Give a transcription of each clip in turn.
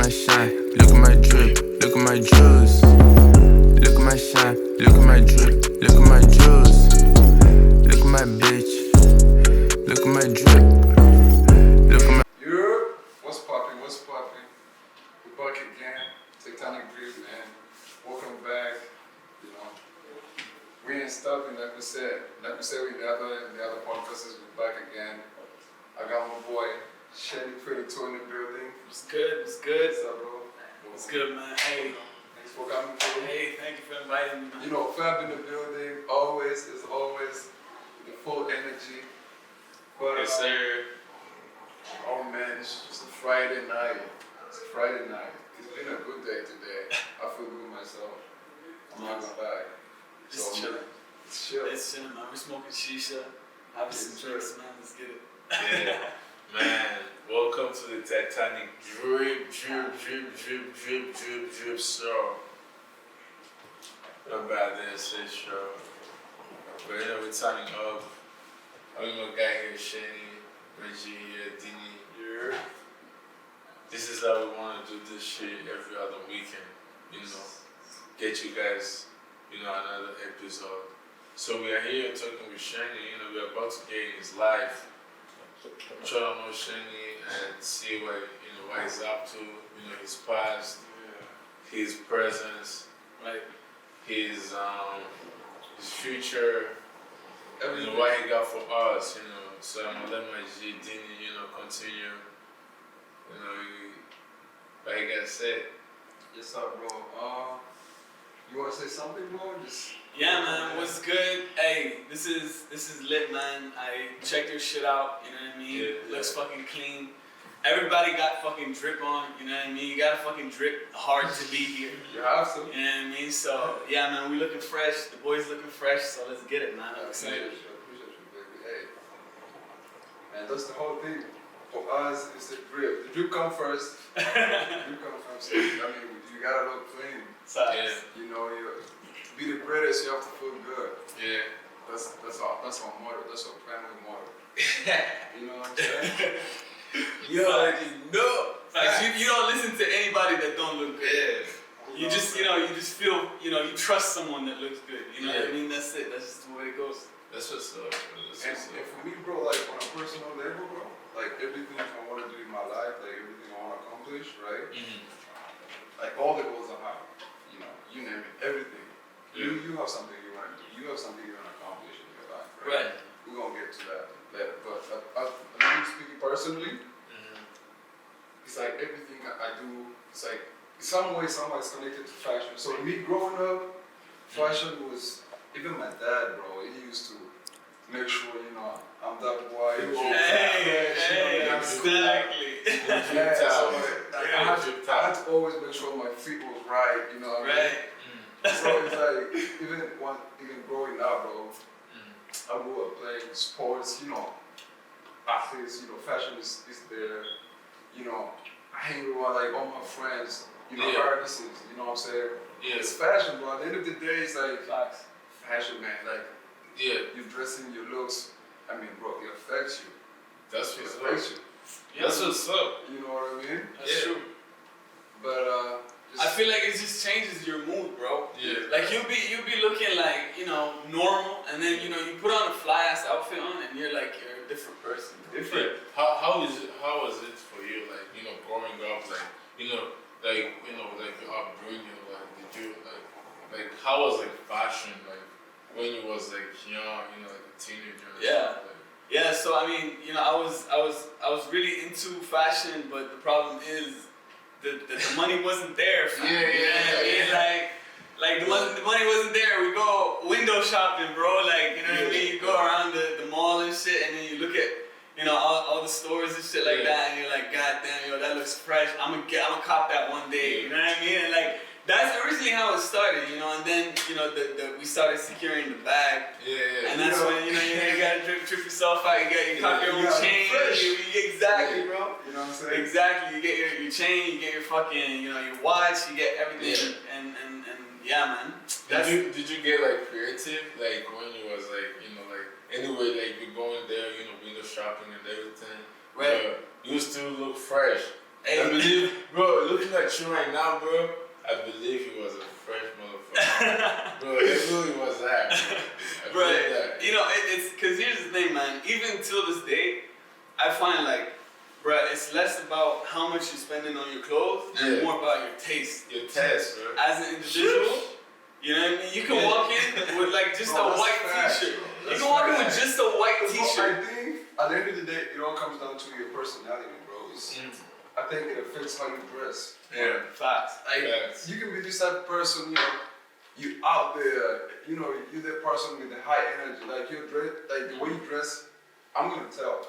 my shine, look at my drip, look at my jewels. Look at my shine, look at my drip, look at my jewels. Look at my bitch, look at my drip, look at my. Yeah, what's poppin', we're back again, Titanic drip, man. Welcome back, you know. We ain't stopping, like we said with the other podcasts, we're back again. I got my boy, Shani22 in the building. What's good? What's good? What's up, bro? What's good, man? Hey. Thanks for coming through. Hey, thank you for inviting me, man. You know, Fab in the building, always, is always, the full energy. But, Yes, sir. oh man, it's just a Friday night. It's a Friday night. It's been a good day today. I feel good myself. I'm not gonna lie. Just chilling. It's chill. It's chilling, man. We're smoking shisha, having some drinks, man. Let's get it. Yeah, man. Welcome to the Titanic drip, show. Not bad there, say show. But you know, we're turning up. I'm my guy here, Shani, Reggie here, Dini. Yeah. This is how we want to do this shit every other weekend. You know, get you guys, you know, another episode. So we are here talking with Shani. You know, we're about to get in his life. Try to know Shani and see what what he's up to. You know, his past, his presence, Right. his future. You know, what he got for us, you know. So I'm gonna let my G Dini, continue. You know, what he gotta say. Yes, sir, bro. You wanna say something, bro? Just Yeah, man. What's good? Hey, this is lit, man. I checked your shit out. You know what I mean? Yeah, Looks fucking clean. Everybody got fucking drip on. You know what I mean? You gotta fucking drip hard to be here. you have to. You know what I mean? So yeah, man. We looking fresh. The boys looking fresh. So let's get it, man. I'm I excited. appreciate you, baby. Hey. And that's the whole thing. For us, it's the drip. The drip come first. The drip come first. I mean, you gotta look clean. Size. You know, to be the greatest, you have to feel good. Yeah. That's our motto. That's our primary motto. You know what I'm saying? You don't listen to anybody that don't look good. Yeah. You just feel, you trust someone that looks good. You know what I mean? That's it. That's just the way it goes. That's what's up. And for me, bro, like on a personal level, bro, like everything I want to do in my life, like everything I want to accomplish, right? Like all the goals I have, you name it, everything. You have something you want to do. You have something you want to accomplish in your life, right? We're gonna get to that later. But me speaking personally, it's like everything I do, it's like in some way somehow it's connected to fashion. So me growing up, fashion was, even my dad, bro, he used to make sure, I'm that boy. Exactly. Yeah, so I had to always make sure my feet was right, you know what I mean? So it's like, even growing up, bro, I grew up playing sports, athletes, fashion is there, I hang with like all my friends, artists, you know what I'm saying? Yeah. It's fashion, bro. At the end of the day, it's like fashion, man. Like, you dressing, your looks, I mean, bro, it affects you. That's It what's affects up. you. That's what's up. You know what I mean? That's true. But I feel like it just changes your mood, bro. Yeah. Like you'll be looking like, normal, and then you put on a fly ass outfit on and you're like you're a different person. different. How was it for you, like, growing up, like, like your upbringing, like, did you, like, how was, like, fashion, like, when you was, like, young, like, a teenager and stuff, like? Yeah, so I mean, I was really into fashion, but the problem is the money wasn't there for me. Like the money wasn't there. We go window shopping, bro. Like, you know what I mean? You go around the mall and shit, and then you look at, all the stores and shit like that, and you're like, God damn, that looks fresh. I'm gonna cop that one day. You know what I mean? And like, that's originally how it started, and then, we started securing the bag. And that's when, you gotta trip yourself out, you cop your own chain. Exactly, bro. You know what I'm saying? Exactly. You get your chain, you get your fucking, your watch, you get everything. And yeah, man. Did you get, like, creative, like, when you was, like, anyway, like, you're going there, window shopping and everything? Right. You still look fresh. Hey. I believe, bro, looking at you right now, bro, I believe he was a fresh motherfucker. Bro, that's who he was at. I Bro, believe that. you know, it's because here's the thing, man. Even till this day, I find like, bro, it's less about how much you're spending on your clothes and more about your taste. Your taste, bro. As an individual, you know what I mean? You can walk in with like just a white t-shirt. You can walk in with just a white t-shirt. I think at the end of the day, it all comes down to your personality, bro. I think it affects how you dress. Yeah. Facts. Like, you can be this type of person, you know, you out there, you know, you're that person with the high energy. Like your dress, like the way you dress, I'm gonna tell.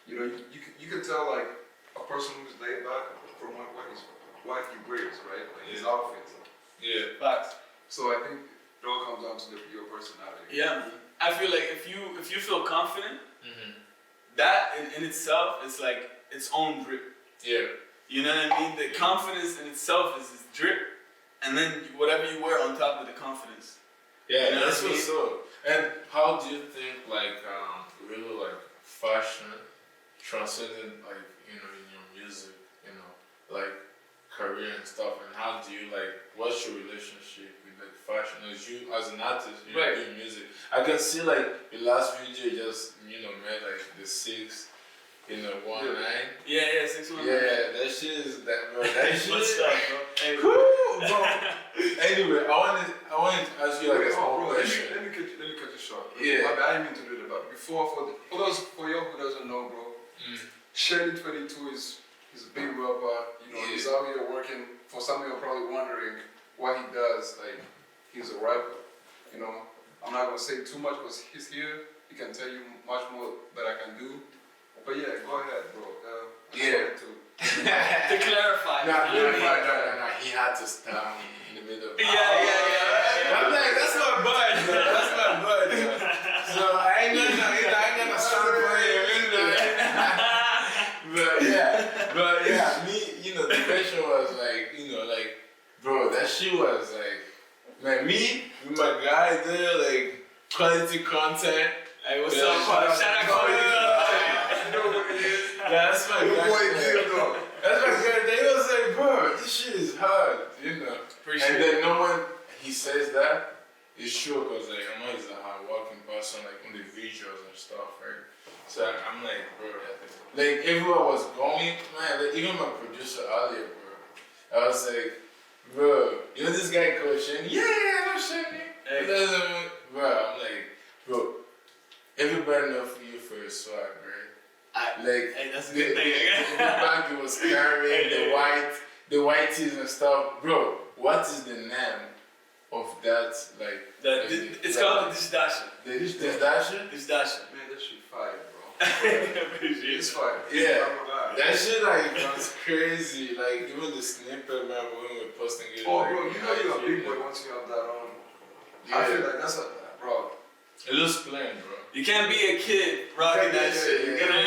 You know, you can tell like a person who's laid back from what he wears, right? Like his outfits. Yeah. Facts. So I think it all comes down to your personality. Yeah, man. I feel like if you feel confident, that in itself is like its own drip. Yeah. You know what I mean? The confidence in itself is this drip, and then whatever you wear on top of the confidence. Yeah, You know that's what I mean? what's up. And how do you think like really like fashion transcended like, you know, in your music, you know, like career and stuff, and how do you like, what's your relationship with like fashion as you as an artist, you know, doing music? I can see like the last video you just, you know, made like the 6 in the 1-9. Yeah, 6-1. Yeah, that shit is that, bro. That shit. What's up, bro? Hey, Woo, bro. Anyway, I wanted to ask you like a small bro, question. let me cut you short. Yeah. I didn't mean to do that, but before for you who doesn't know, bro, Shani22 is a big rapper. You know, he's out here working. For some of you are probably wondering what he does. Like, he's a rapper. You know, I'm not gonna say too much because he's here. He can tell you much more that I can do. But yeah, go ahead, bro. To clarify. No, he had to stop in the middle. Yeah. I'm like, that's my bud. That's my bud. So I ain't gonna stop for you. But yeah, me, you know, the question was like, you know, like, bro, that shit was like, man, me with my guy there, like, quality content. Hey, what's up, bud? Shout out Yeah, that's my guy. That's my guy. They was like, bro, this shit is hard, you know. Appreciate and then no one, he says that, it's true, because like, I know he's a hard-working person, like, on the visuals and stuff, right? So I'm like, bro, like, everywhere I was going, man, like, even my producer earlier, bro, I was like, bro, you know this guy called Shani? Yeah, I know Shani. Hey. Bro, I'm like, bro, everybody know for you for your swag, right? Hey, that's a good thing. The bag he was carrying, the white tees and stuff. Bro, what is the name of that, like... It's called the Dishdasha. The Dishdasha? Dishdasha. Man, that shit fire, bro. Appreciate It's fire. Yeah. That shit, like, was crazy. Like, even the snippet, man, when we were posting it. Oh, like, bro, you know you're a big boy once you have that on. I feel like that's bro. It looks plain, bro. You can't be a kid rocking that shit. You know what I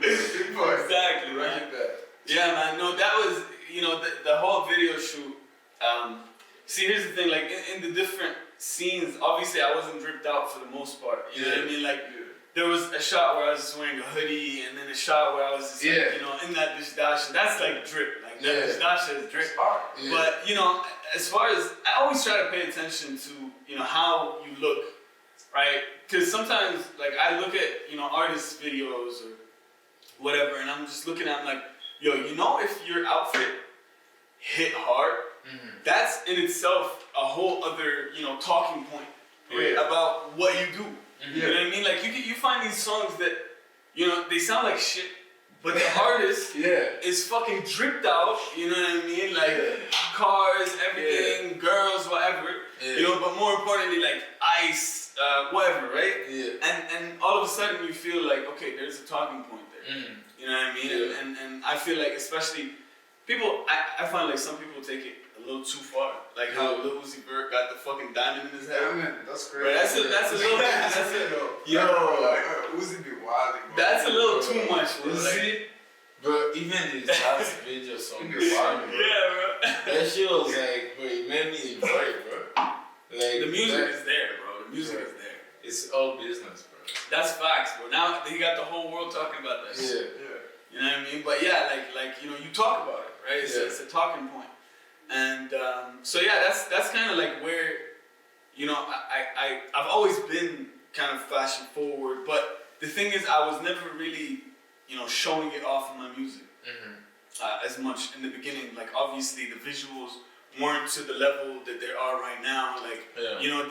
mean? Big boy. Exactly, man. Right that. Yeah, man. No, that was, you know, the whole video shoot. See, here's the thing. Like, in the different scenes, obviously I wasn't dripped out for the most part. You know what I mean? Like, there was a shot where I was just wearing a hoodie, and then a shot where I was just, like, you know, in that Dishdasha. That's like drip. Like, that Dishdasha is drip. But, you know, as far as, I always try to pay attention to, you know, how you look, right? Because sometimes, like, I look at, you know, artists' videos or whatever, and I'm just looking at them like, yo, you know, if your outfit hit hard, that's in itself a whole other, you know, talking point about what you do. You know what I mean? Like, you find these songs that, you know, they sound like shit, but the artist is fucking dripped out, you know what I mean? Like, cars, everything, girls, whatever, you know, but more importantly, like, ice, whatever, right? And all of a sudden you feel like, okay, there's a talking point there. You know what I mean? And I feel like, especially, people, I find like some people take it a little too far. Like how Lil Uzi Vert got the fucking diamond in his head. Yeah, man, that's crazy. Bro, that's a little, that's a, yo, like, Uzi be wilding, bro. That's a little too much, bro. Uzi, bro, even his last video song, be wild, bro. Yeah, bro. That shit was like, bro, it made me enjoy it, bro. Like, the music is there, bro. The music is there. It's all business, bro. That's facts, bro. Now he got the whole world talking about that shit. You know what I mean? But yeah, like you know, you talk about it, right? It's a talking point. And so yeah, that's kind of like where, you know, I've always been kind of fashion forward, but the thing is, I was never really, you know, showing it off in my music as much in the beginning. Like obviously the visuals weren't to the level that they are right now. Like you know,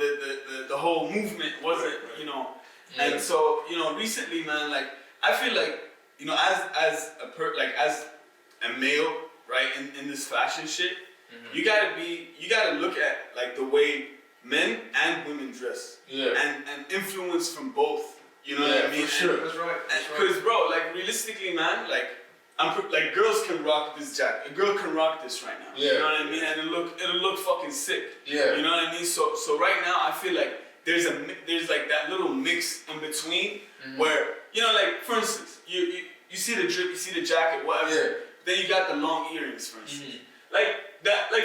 the whole movement wasn't, you know. And so, you know, recently, man, like I feel like, you know, as a male, right, in this fashion shit, you gotta look at like the way men and women dress, and influence from both. You know what I mean? For sure. That's right. Because bro, like realistically, man, like like girls can rock this jacket. A girl can rock this right now. You know what I mean? And it'll look fucking sick. Yeah. You know what I mean? So right now, I feel like there's like that little mix in between where, you know, like for instance, you see the drip, you see the jacket, whatever. Yeah. Then you got the long earrings, for instance. Like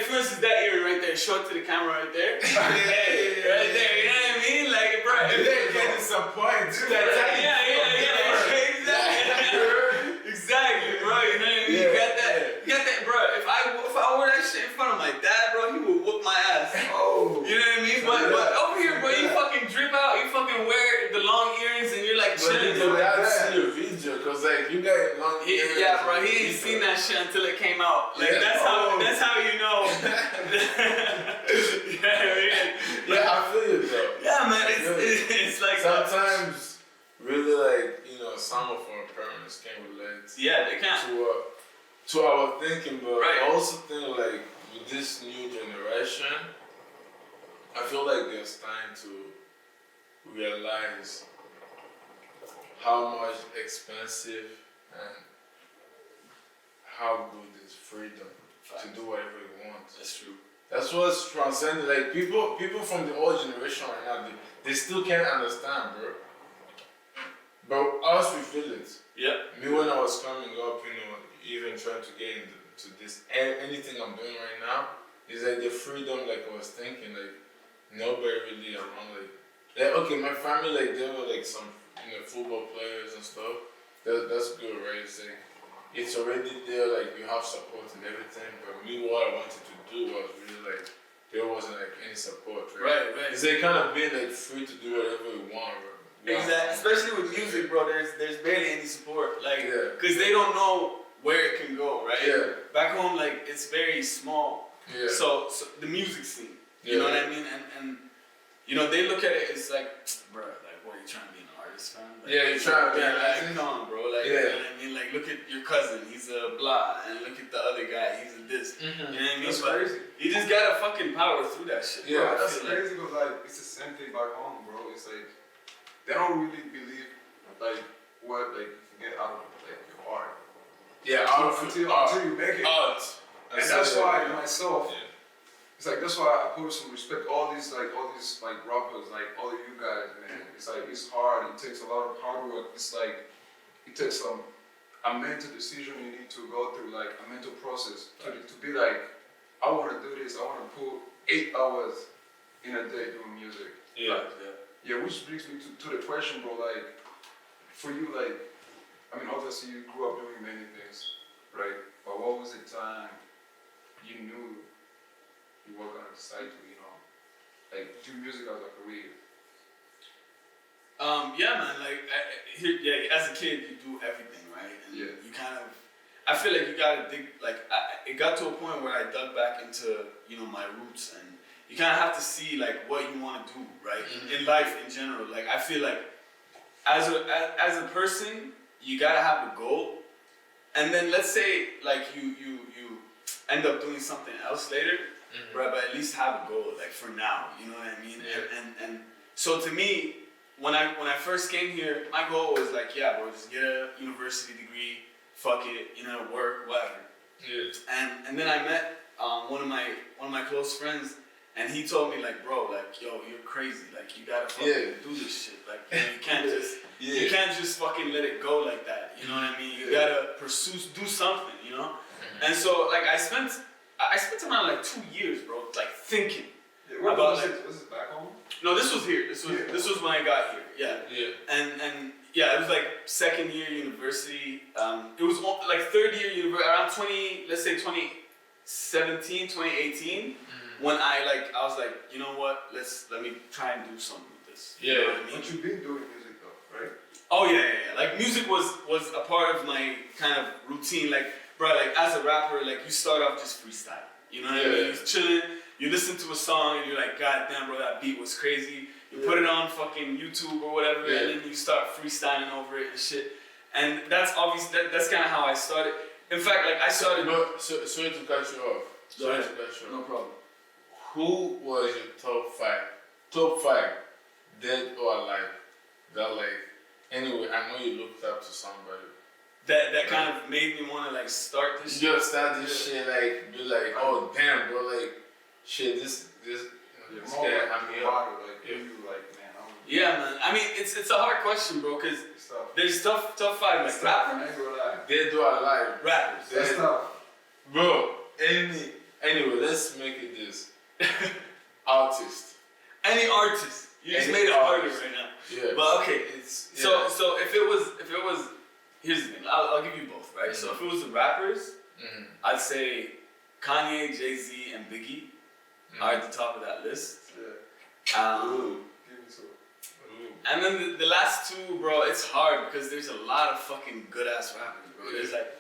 for instance, that earring right there, show it to the camera right there. Right there, you know what I mean? Like, bro, if they're getting some points, exactly, bro. You know what I mean? You got that, bro. If I wore that shit in front of my dad, bro, he would whoop my ass. Oh, you know what I mean? But over here, bro, you fucking drip out, you fucking wear the long earrings, and you're like chilling. But that's your video, cause like you got long earrings. Yeah, bro, he ain't seen that shit until it came out. Like that's how you know. I feel you though. Yeah, man, it's like sometimes really like, you know, some of our parents can't relate. Yeah, they can't. To our thinking, but I also think like with this new generation, I feel like there's time to realize how much expensive and how good is freedom to do whatever you want. That's true. That's what's transcending. Like people from the old generation right now, they still can't understand, bro. But us, we feel it. Yeah. Me when I was coming up, you know, even trying to get into this, anything I'm doing right now, is like the freedom. Like I was thinking, like nobody really around. Like okay, my family, like they were like some, you know, football players and stuff. That's good, right? It's like it's already there. Like you have support and everything. But me, what I wanted to do was really like there wasn't like any support. Right. It's like kind of being like free to do whatever you want. Right? Exactly. Especially with music, bro. There's barely any support. Like, cause they don't know where it can go, right? Yeah. Back home, like it's very small. Yeah. So the music scene, you know what I mean? And you know, they look at it, it's like, bro, like what, you trying to be an artist, fam? Like, you're trying to be an artist. Like, come on, bro. Like, you know what I mean? Like, look at your cousin, he's a blah, and look at the other guy, he's a this. You know what I mean? That's crazy. You just gotta fucking power through that shit. Yeah, bro. that's crazy because like it's the same thing back home, bro. It's like they don't really believe like what like you get out of like your art. Yeah, until you make it. Art. And that's why myself. Yeah. It's like that's why I put some respect all these like rappers, like all of you guys, man. It's like it's hard. It takes a lot of hard work. It's like it takes a mental decision you need to go through, like a mental process to be like, I want to do this. I want to put 8 hours in a day doing music. Yeah, which brings me to the question, bro. Like, for you, like, I mean, obviously you grew up doing many things, right? But what was the time you knew you were gonna decide to, you know, like do music as a career? Yeah, man. Like, as a kid, you do everything, right? And you kind of, I feel like you gotta dig. Like, it got to a point where I dug back into, you know, my roots, and you kind of have to see like what you want to do, right? In life in general. Like, I feel like as a person, you gotta have a goal, and then let's say like you end up doing something else later, right? But at least have a goal, like for now, you know what I mean? And so to me, when I first came here, my goal was like, yeah, bro, just get a university degree, fuck it, you know, work, whatever. Yeah. And then I met one of my close friends. And he told me like, bro, like, yo, you're crazy. Like, you gotta fucking do this shit. Like, you can't just, you can't just fucking let it go like that. You know what I mean? You gotta do something. You know. And so, like, I spent around like 2 years, bro, like thinking about like. Was it back home? No, this was here. This was when I got here. Yeah. And yeah, it was like second year university. It was like third year university, around 2017, 2018, when I was like, you know what, let me try and do something with this. Yeah. You know what I mean? But you've been doing music though, right? Oh yeah. Like music was a part of my kind of routine. Like, bro, like as a rapper, like you start off just freestyle. You know what I mean? You're chilling, you listen to a song and you're like, God damn, bro, that beat was crazy. You put it on fucking YouTube or whatever, and then you start freestyling over it and shit. And that's obviously that's kind of how I started. In fact, like I started. But sorry to cut you off. No problem. Who was your top five, dead or alive? That like, anyway, I know you looked up to somebody. That kind of made me want to like start this. You start this shit like, be like, oh damn, bro, like, shit, this guy, I'm here. Yeah, man. I mean, it's a hard question, bro, because there's tough five, like rappers. Dead or alive. Rappers. That's tough. Bro, anyway, let's make it this. Artist. Any artist. You just made it harder right now. Yeah. But okay, so if it was, here's the thing. I'll give you both, right? So if it was the rappers, I'd say Kanye, Jay-Z, and Biggie are at the top of that list. Yeah. Give me two. And then the last two, bro, it's hard because there's a lot of fucking good ass rappers, bro. There's like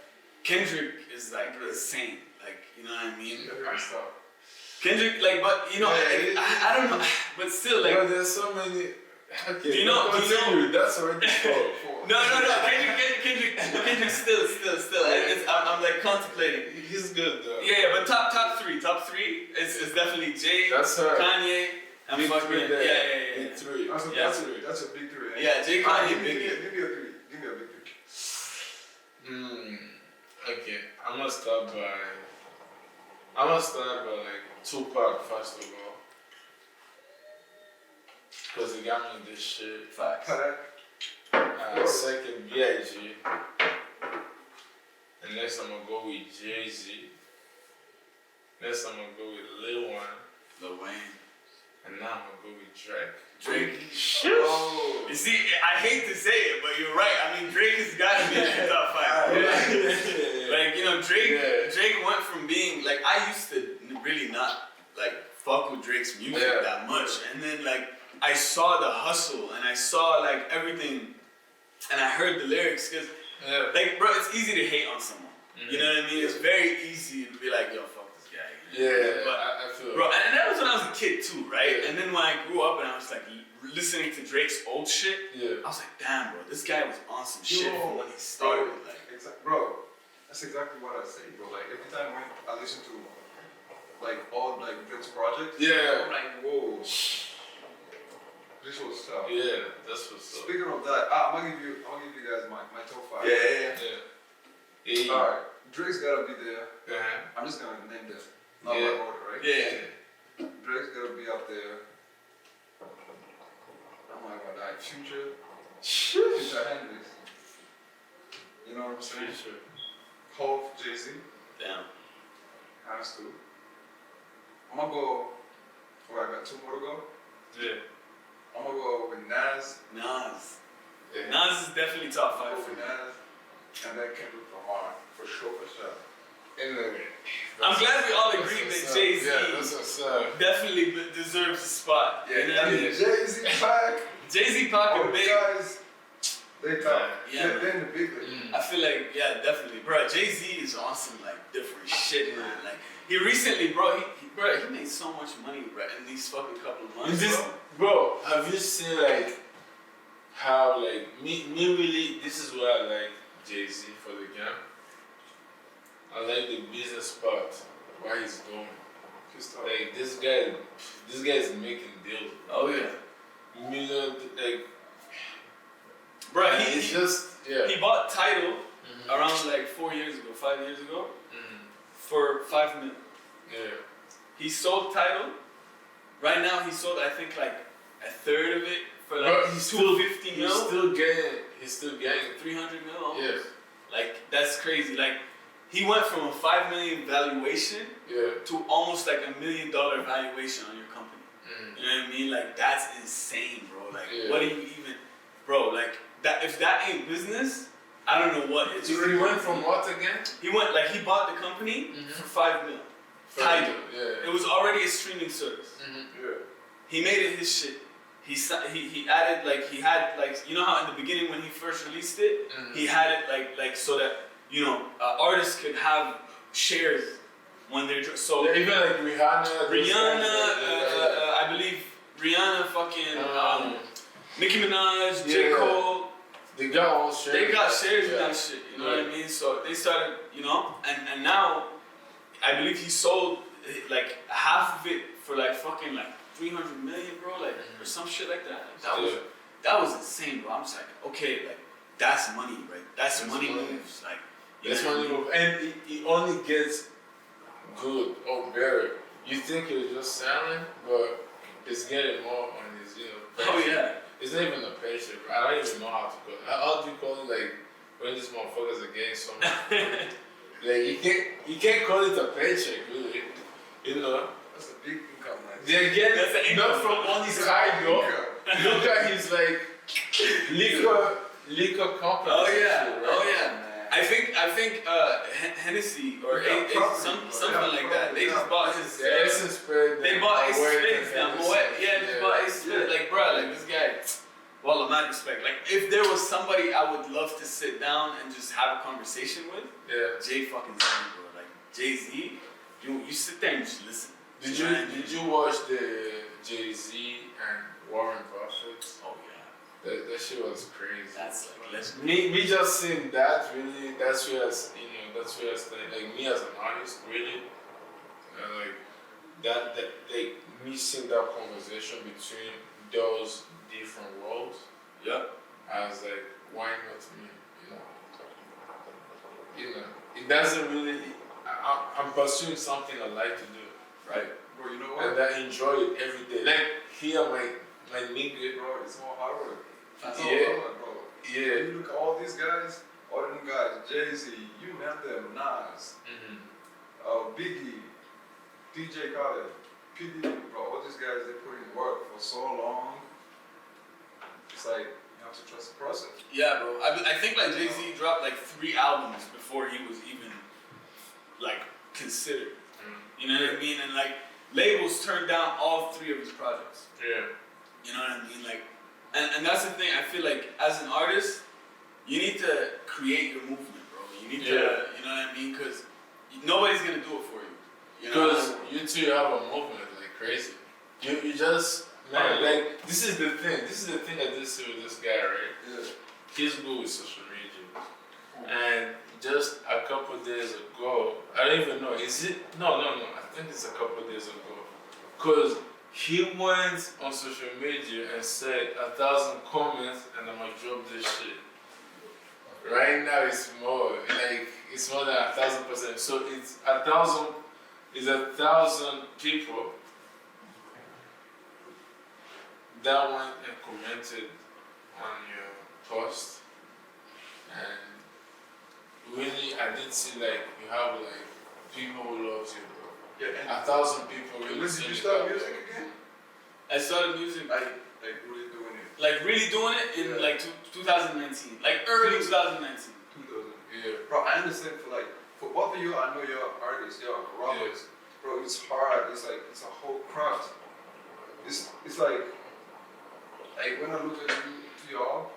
Kendrick is like insane, like you know what I mean. Kendrick, like, but you know, I don't know, but still, like, bro, there's so many. Okay, do you know? That's already four. No. Kendrick, still. I'm like contemplating. He's good though. Yeah, but top three is definitely Jay, Kanye, and big fucking three there. yeah. Big three. That's a big three. Yeah, Jay, Kanye, Give me Biggie. a three. Give me a big three. Okay, I'm gonna start by like Tupac first of all, because he got me this shit. Facts. Second, B.I.G. And next I'm gonna go with Jay-Z. Next I'm gonna go with Lil Wayne. And now I'm gonna go with Drake. Drake. Oh. You see, I hate to say it, but you're right. I mean, Drake has got to be in the top five. Like, you know, Drake went from being, like, I used to really not, like, fuck with Drake's music that much. And then, like, I saw the hustle and I saw, like, everything. And I heard the lyrics because, like, bro, it's easy to hate on someone. You know what I mean? It's very easy to be like, yo, fuck this guy. But I feel bro, and that was when I was a kid too, right? And then when I grew up and I was like listening to Drake's old shit, I was like, damn, bro, this guy was on some shit from when he started. Like, bro, that's exactly what I say, bro. Like every time when I listen to like all like Drake's projects, I'm like, whoa, this was tough. Yeah, that's what's up. Speaking of that, I'm gonna give you guys my top five. Yeah. Alright, Drake's gotta be there. I'm just gonna name them. Not by order, right? Yeah. Drake's gotta be up there. I'm not gonna die. Future Hendrix. You know what I'm saying? Future. Hope, Jay-Z. Damn. Has to. I'm gonna go. I got two more to go. Yeah. I'm gonna go with Nas. Nas is definitely top five for with me. Nas. And then Kendrick Lamar. For sure. Anyway. I'm glad we all agree that Jay-Z that's what's up. definitely deserves a spot. Yeah, You know what I mean? Jay-Z, Pac. Jay-Z, Pac, and Big. Guys, they top. Yeah, They're in the big league. I feel like, definitely. Bro, Jay-Z is on some, like, different shit, man. Like, he recently, he made so much money, bro, in these fucking couple of months, Bro, have you seen, like, how, like, me really, this is what I like Jay-Z for the game. I like the business part, what he's doing. Like, this guy is making deals. Oh, yeah. Million, like, bro, he bought Tidal around like 5 years ago, for $5 million. Yeah. He sold Tidal. Right now, he sold, I think, like a third of it for like Bro, he's still $250 He's still getting 300 mil almost. Yeah. Like, that's crazy. Like, he went from a $5 million valuation to almost like $1 million valuation on your company. You know what I mean? Like, that's insane, bro. Like, what do you even, bro? Like, that if that ain't business, I don't know what is. So he went from what again? He went like he bought the company for $5 million. Tidal. Yeah. It was already a streaming service. Yeah. He made it his shit. He added like he had like you know how in the beginning when he first released it, he had it like so that you know artists could have shares when they're so Yeah, even like Rihanna. I believe Rihanna, fucking Nicki Minaj, J. Cole. They got all shares. They got shares in that shit. You know what I mean? So they started, you know, and now I believe he sold like half of it for like fucking like 300 million, bro, like or some shit like that. That was insane, bro. I'm just like, okay, like that's money, right? That's money moves, like. That's money move, and it only gets good or better. You think it's just selling, but it's getting more on his, you know. Oh yeah. It's not even a paycheck. I don't even know how to call it. How do you call it? Like when these motherfuckers are getting so much. Like you can't call it a paycheck, really. You know. That's a big income, man. They're getting not from on his high though. Look at his like liquor company. Oh yeah. Shit, right? Oh yeah. I think Hennessy or something like that. They just bought his. Essence Spirit. They bought Ace Spirits now. Yeah, they bought Ace Spirits. Like, bro, like this guy. Well, mad respect. Like, if there was somebody I would love to sit down and just have a conversation with, Jay fucking Z, bro. Like Jay-Z, you sit there and just listen. Did you watch the Jay-Z and Warren Buffett? Oh yeah. That shit was crazy. That's like legendary. Me just seeing that really, that's where like me as an artist really, like that like me seeing that conversation between those different worlds. Yeah. I was like, why not me? You know, it doesn't really. I'm pursuing something I like to do, right? Bro, you know what? And I enjoy it every day. Like here, my nigga, Bro, it's more hard work. It's Yeah. all hard work, bro. yeah. You look at all these guys, all them guys, Jay-Z, you name them, Nas, Biggie, DJ Khaled, P. Diddy, bro, all these guys, they put in work for so long. It's like, you have to trust the process. Yeah, bro. I think like Jay-Z dropped like 3 albums before he was even like considered. You know what I mean? And like labels turned down all 3 of his projects. Yeah. You know what I mean? Like, and that's the thing. I feel like as an artist, you need to create your movement, bro. You need to, you know what I mean? Because nobody's gonna do it for you. You know? Because you two have a movement like crazy. You just man, like this is the thing. This is the thing I did see with this guy, right? Yeah. He's good with social media, and just a couple days ago, I don't even know. Is it? No. I think it's a couple days ago, cause he went on social media and said 1,000 comments, and I'm gonna drop this shit. Right now, it's more like it's more than 1,000%. So it's 1,000. It's 1,000 people that went and commented on your post, and really, I did see like you have like people who love you, bro. Yeah, 1,000 people really. when did you start music again? I started music Like really doing it. like really doing it in like 2019, like early 2019. 2000. Yeah. Bro, I understand for both of you, I know you're artists, you're rappers. Bro, it's hard. It's like it's a whole craft. It's like when I look at y'all,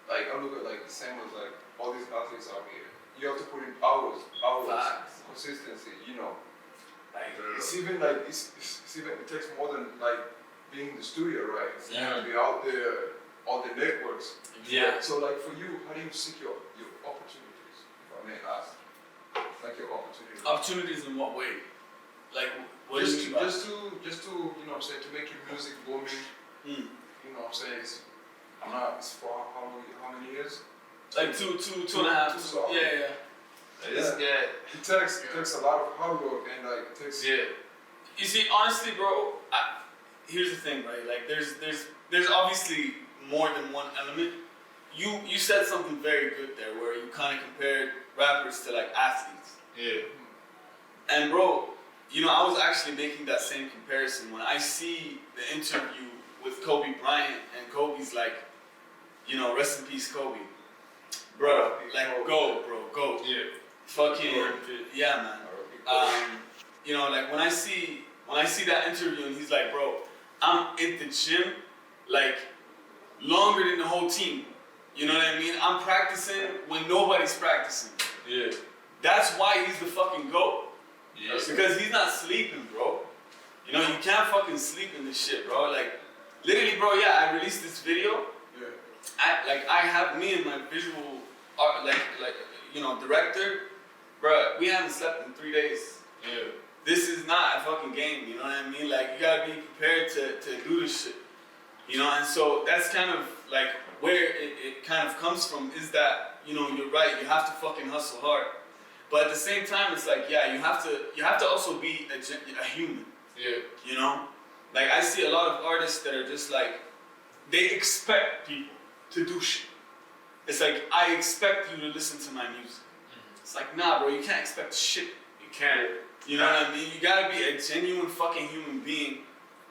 like I look at like the same as like all these athletes out here. You have to put in hours, Facts. consistency. You know, Like, it's even like it's even it takes more than like being in the studio, right? You have to be out there, all the networks. yeah. So like for you, how do you seek your opportunities? If I may ask, like your opportunities. Opportunities in what way? Like, what do you mean by? Just to you know what I'm saying, to make your music booming. You know what I'm saying? It's for how many years? Like two and a half. Two songs. Yeah. This guy. It takes a lot of hard work and like it takes. Yeah. You see, honestly, bro, here's the thing, right? Like, there's obviously more than one element. You said something very good there, where you kind of compared rappers to like athletes. Yeah. And bro, you know, I was actually making that same comparison when I see the interview with Kobe Bryant, and Kobe's like, you know, rest in peace, Kobe. Bro, like, go, bro, go. Yeah. Fucking, yeah, man. You know, like when I see that interview and he's like, bro, I'm in the gym, like, longer than the whole team. You know what I mean? I'm practicing when nobody's practicing. Yeah. That's why he's the fucking GOAT. Yeah. Because he's not sleeping, bro. You know, you can't fucking sleep in this shit, bro. Like, literally, bro, yeah, I released this video. Yeah. I have me and my visual art, like, you know, director, bro, we haven't slept in 3 days. Yeah. This is not a fucking game, you know what I mean? Like, you gotta be prepared to do this shit. You know, and so that's kind of like where it kind of comes from, is that, you know, you're right, you have to fucking hustle hard. But at the same time, it's like, yeah, you have to also be a human. Yeah. You know? Like, I see a lot of artists that are just like, they expect people to do shit. It's like, I expect you to listen to my music. It's like, nah, bro, you can't expect shit. You can't. You know what I mean? You gotta be a genuine fucking human being.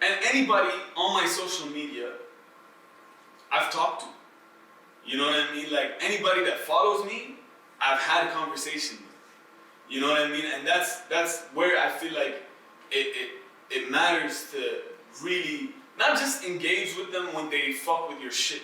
And anybody on my social media, I've talked to. You know what I mean? Like, anybody that follows me, I've had a conversation with. You know what I mean? And that's where I feel like it matters to really not just engage with them when they fuck with your shit.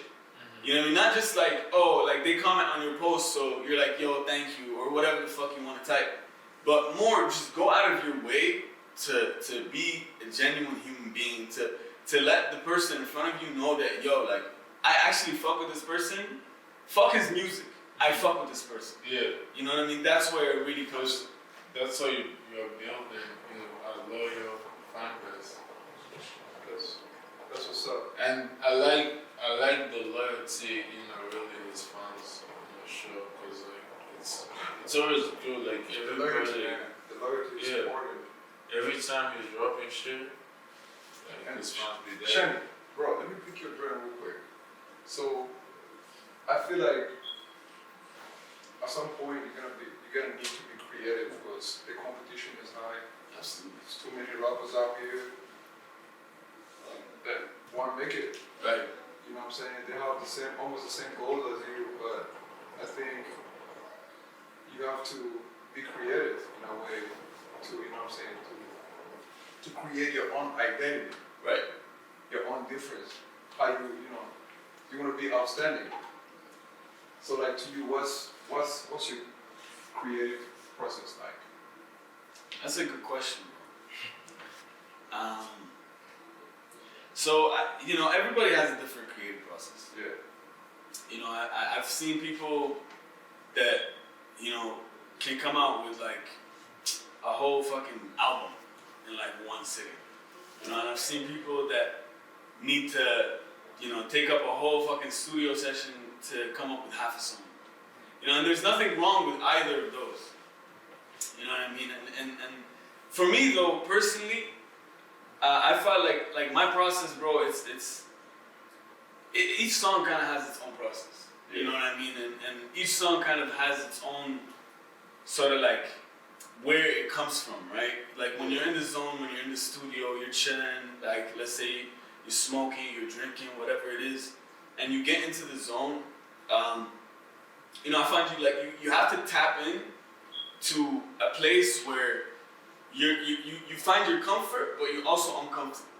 You know what I mean? Not just like, oh, like they comment on your post, so you're like, yo, thank you, or whatever the fuck you want to type. But more, just go out of your way to be a genuine human being, to let the person in front of you know that, yo, like, I actually fuck with this person. Fuck his music. I fuck with this person. Yeah. You know what I mean? That's where it really comes. That's how you're building, you know, a loyal fan base. That's what's up. And I like the loyalty, you know, really his fans on the show, because like it's always good, like The loyalty, everybody, man. The loyalty is Yeah. important. every time he's dropping shit, like And his fans be there. Shani, bro, let me pick your brain real quick. So, I feel like at some point you're gonna need to be creative because the competition is high. Absolutely. There's too many rappers out here that want to make it. Right. You know what I'm saying? They have almost the same goals as you, but I think you have to be creative in a way to, you know what I'm saying, to create your own identity, Right. your own difference. How you want to be outstanding. So like to you, what's your creative process like? That's a good question, bro. So, you know, everybody has a different creative process. Yeah. You know, I've seen people that, you know, can come out with like a whole fucking album in like one sitting. You know, and I've seen people that need to, you know, take up a whole fucking studio session to come up with half a song. You know, and there's nothing wrong with either of those. You know what I mean? And for me though, personally, I felt like my process, bro, each song kind of has its own process. You know what I mean? And each song kind of has its own sort of like where it comes from, right? Like when you're in the zone, when you're in the studio, you're chilling, like let's say you're smoking, you're drinking, whatever it is, and you get into the zone, you know, I find you have to tap in to a place where you find your comfort, but you're also uncomfortable.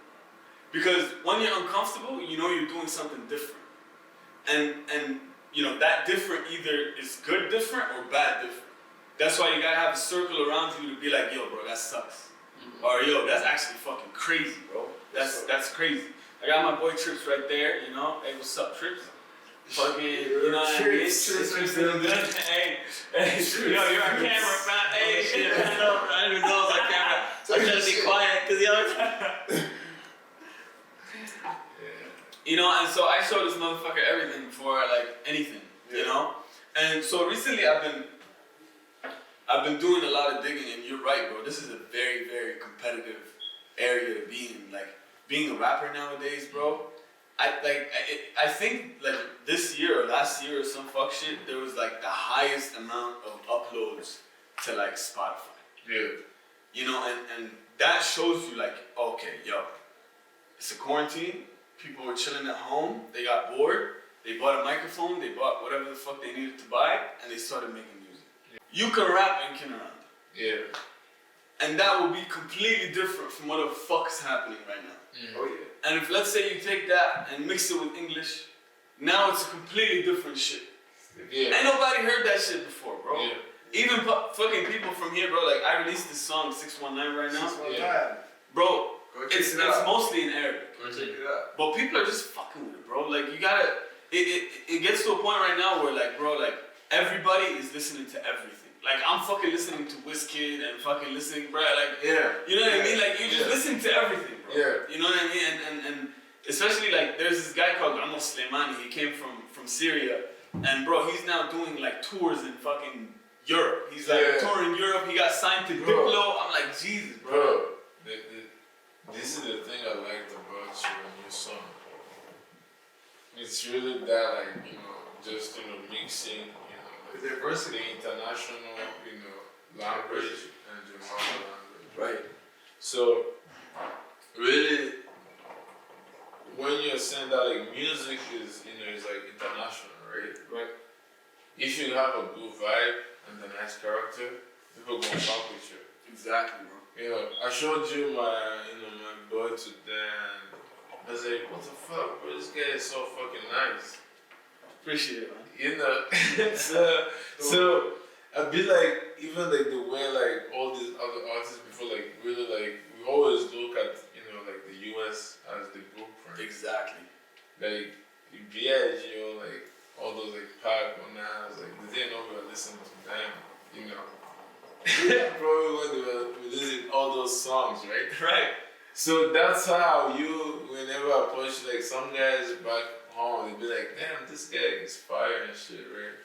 Because when you're uncomfortable, you know you're doing something different. And you know, that different either is good different or bad different. That's why you gotta have a circle around you to be like, yo, bro, that sucks. Mm-hmm. Or yo, that's actually fucking crazy, bro. That's crazy. I got my boy Trips right there, you know. Hey, what's up, Trips? Fucking, you know what I mean? Trips doing good. Hey, yo, you're on camera, man. Hey, shit, man. I don't even know if I camera. I'm trying to be quiet, cause yo. You know, and so I show this motherfucker everything before like anything, you know. And so recently I've been doing a lot of digging, and you're right, bro. This is a very, very competitive area to be in. Like being a rapper nowadays, bro. I think like this year or last year or some fuck shit, there was like the highest amount of uploads to like Spotify. Yeah. You know, and that shows you like, okay, yo, it's a quarantine. People were chilling at home. They got bored. they bought a microphone, they bought whatever the fuck they needed to buy, and they started making music. You can rap in Kinyarwanda. Yeah. And that will be completely different from what the fuck is happening right now. Oh yeah. And if let's say you take that and mix it with English, now it's a completely different shit. Yeah. Ain't nobody heard that shit before, bro. Yeah. Even fucking people from here, bro. Like I released this song 619 right now. 619. Yeah. Bro, Go check it's it out. mostly in Arabic. Go check it out. But people are just fucking with it, bro. Like you gotta, it gets to a point right now where like, bro, like everybody is listening to everything. Like I'm fucking listening to Wizkid and fucking listening, bro. Like, Yeah. you know what I mean? Like you just Yeah. listen to everything, bro. Yeah. You know what I mean? And especially like there's this guy called Amos Slimani. He came from Syria, and bro, he's now doing like tours in fucking Europe. He's like touring Europe. He got signed to Diplo. I'm like, Jesus, bro. Bro, this is the thing I liked about your new song. It's really that, like, you know, just, you know, mixing, you know, like The diversity. the international, you know, language and the mother language. Right. So, really, when you're saying that, like, music is, you know, is like international, right? Right. If you have a good vibe and a nice character, people gonna fuck with you. Exactly, bro. You know, I showed you my, you know, my boy today, and I was like, what the fuck, bro? This guy is so fucking nice. Appreciate it, man. You know, so I be like, even like the way like all these other artists before, like really like we always look at, you know, like the US as the blueprint. Exactly. Like B.I.G. like all those like Pac or Nas, like they didn't know we were listening to them, you know. Probably when they were releasing all those songs, right? Right. So that's how you, whenever I approach like some guys back home, they be like, damn, this guy is fire and shit, right?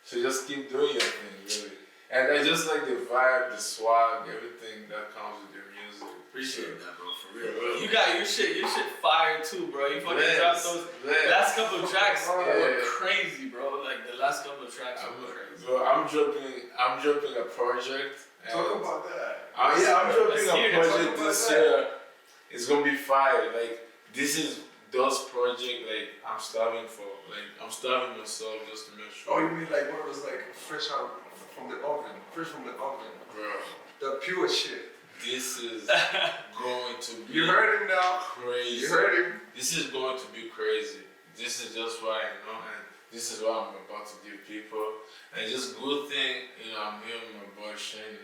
So just keep doing your thing, really. And I just like the vibe, the swag, everything that comes with your music. Appreciate that, bro, for real. For real. You got your shit fire too, bro. You fucking dropped those last couple of tracks were crazy, bro. Like the last couple of tracks were crazy. Bro, I'm dropping a project. Talk about that. I'm dropping Let's a hear it. project Talk this about year. It's gonna be fire. Like this is those project like I'm starving for. Like I'm starving myself just to make Oh, sure. you mean like one of those like fresh out from the oven, fresh from the oven, Bro, the pure shit. this is going to be You heard him now. crazy. You heard him. This is going to be crazy. This is just what I know, and this is what I'm about to give people. And just good thing, you know, I'm here with my boy Shani.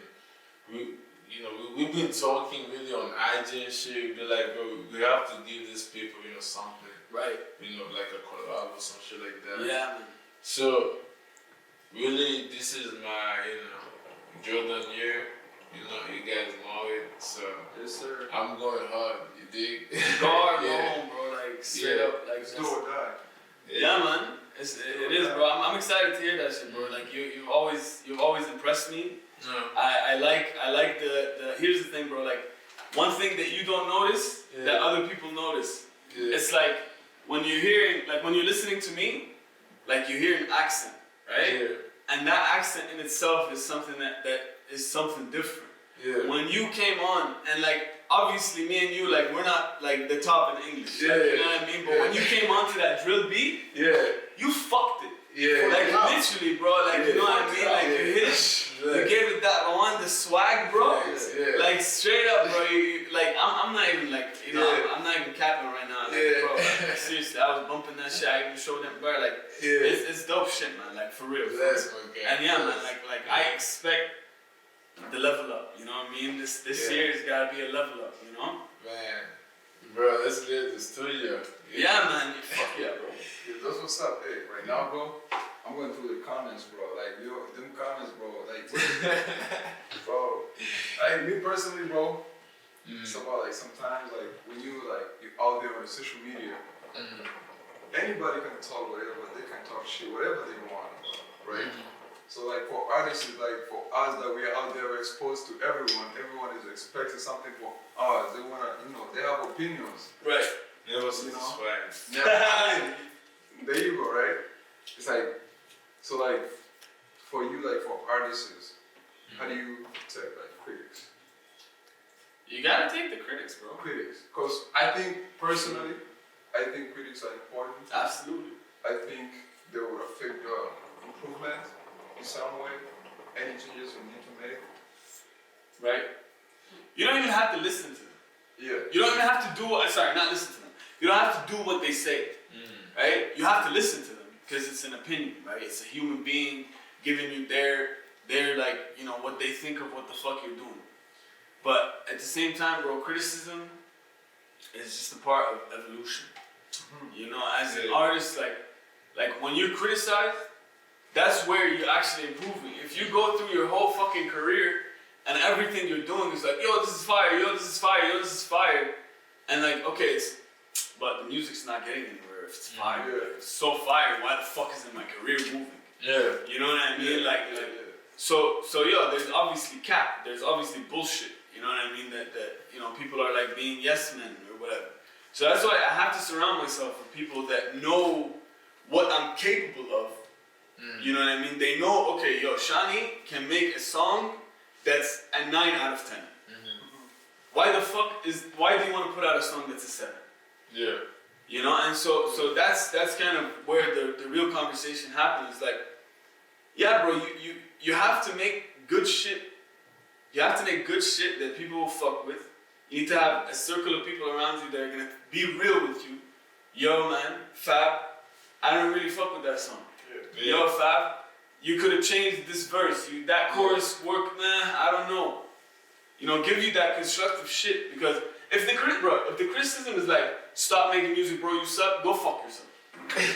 We've been talking really on IG and shit. We be like, bro, we have to give these people, you know, something. Right. You know, like a collab or some shit like that. Yeah, man. So, really, this is my, you know, Jordan year. You know, you guys know it. So, Yes, sir. I'm going hard. You dig? Guard Yeah. home, bro. Like straight Yeah. up, like Let's do or die. Yeah, man. It is, bro. I'm excited to hear that shit, bro. Like you've always impressed me. No. I like the. Here's the thing, bro. Like one thing that you don't notice that other people notice. Yeah. It's like when you're listening to me, like you hear an accent, right? Yeah. And that accent in itself is something that is something different. Yeah. When you came on, and like obviously me and you, like we're not like the top in English, like, you know what I mean? But when you came on to that drill beat, you fucked it. Yeah. Like literally, bro. Like you know what I mean? Like you hit it. You gave it that Rwanda swag, bro. Yeah. Like straight up, bro. Like I'm not even like you know I'm not even capping right now, like, bro. Like, seriously, I was bumping that shit. I even showed them, bro. Like it's dope shit, man. Like for real. That's my guy. And yeah, man. Like I expect the level up. You know what I mean? This year's gotta be a level up. You know? Man, bro, let's get the studio. Yeah, man. Fuck yeah, bro. Yeah, that's what's up. Hey, right now, bro, I'm going through the comments, bro. Like, yo, them comments, bro. Like, bro. Like, me personally, bro. It's about like sometimes, like, when you're out there on social media, anybody can talk whatever, they can talk shit, whatever they want, right? So like for artists, like for us that we are out there exposed to everyone is expecting something for us. They wanna, they have opinions. Right. Never satisfied. There you go, right? It's like, so like, for you, like for artists, how do you take like critics? You gotta take the critics, bro. Critics, because I think personally, critics are important. Absolutely. I think they would affect the improvement in some way. Any changes we need to make. Right? You don't even have to listen to them. Yeah. You don't even have to do what, sorry, not listen to them. You don't have to do what they say, right? You have to listen to them because it's an opinion, right? It's a human being giving you their like, you know, what they think of what the fuck you're doing. But at the same time, bro, criticism is just a part of evolution. You know, as an artist, like when you're criticized, that's where you're actually improving. If you go through your whole fucking career and everything you're doing is like, yo, this is fire, yo, this is fire, yo, this is fire, and like, okay, but the music's not getting anywhere if it's fire. If it's so fire, why the fuck isn't my career moving? Yeah. You know what I mean? So yo, there's obviously cap. There's obviously bullshit. You know what I mean? That you know, people are like being yes men or whatever. So that's why I have to surround myself with people that know what I'm capable of. You know what I mean? They know, okay, yo, Shani can make a song that's a 9 out of 10. Why do you want to put out a song that's a 7? Yeah. You know, and so that's kind of where the real conversation happens. Like, yeah, bro, you have to make good shit. You have to make good shit that people will fuck with. You need to have a circle of people around you that are gonna be real with you. Yo, man, Fab, I don't really fuck with that song. Yeah. Yo, Fab, you could have changed this verse. That chorus worked, man, I don't know. You know, give you that constructive shit, because if the criticism is like, stop making music, bro, you suck, go fuck yourself.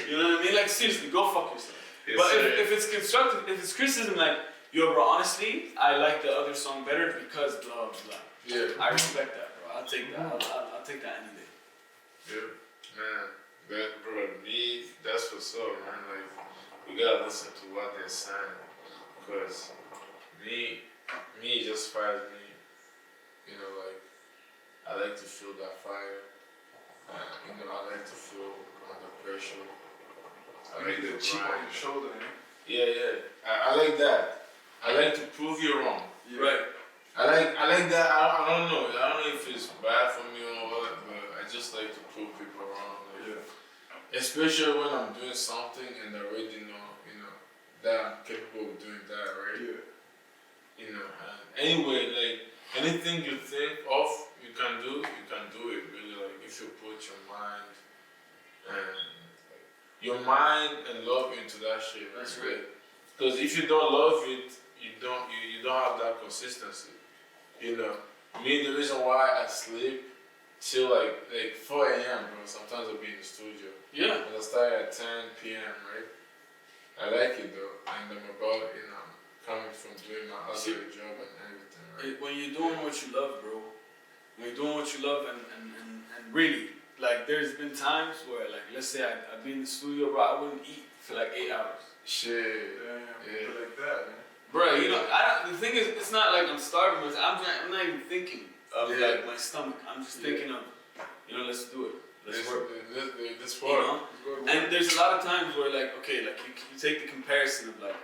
You know what I mean? Like, seriously, go fuck yourself. Yes, but sir. if it's constructive, if it's criticism like, yo, bro, honestly, I like the other song better because blah, blah, blah. Yeah. I respect that, bro. I'll take that. I'll take that any day. Yeah. Man, that, bro, me, that's what's up, man. Like, we gotta listen to what they're saying, because me just fires me. You know, like, I like to feel that fire. You know, I like to feel under pressure. I like the chip on your shoulder, Yeah. I like that. I like to prove you wrong. Yeah. Right. I like that. I don't know. I don't know if it's bad for me or what, but I just like to prove people wrong. Like, especially when I'm doing something and I already know, you know, that I'm capable of doing that, right? Yeah. You know. Anyway, like, anything you think of, you can do it. Really, like, if you put your mind and love into that shit. That's right. Because if you don't love it, you don't have that consistency. You know, me, the reason why I sleep till like 4 a.m. bro. Sometimes I'll be in the studio. Yeah. And I start at 10 p.m. right? I like it though, and I'm about, you know, coming from doing my other job and everything, right? When you're doing what you love, bro. When you're doing what you love, and really, like, there's been times where, like, let's say I'd be in the studio, bro, I wouldn't eat for like 8 hours. Shit. Yeah. Like that, man. Bro, you know, the thing is, it's not like I'm starving myself. I'm not even thinking of like my stomach. I'm just thinking of, you know, let's do it. Let's work. This You know? And there's a lot of times where, like, okay, like you take the comparison of, like,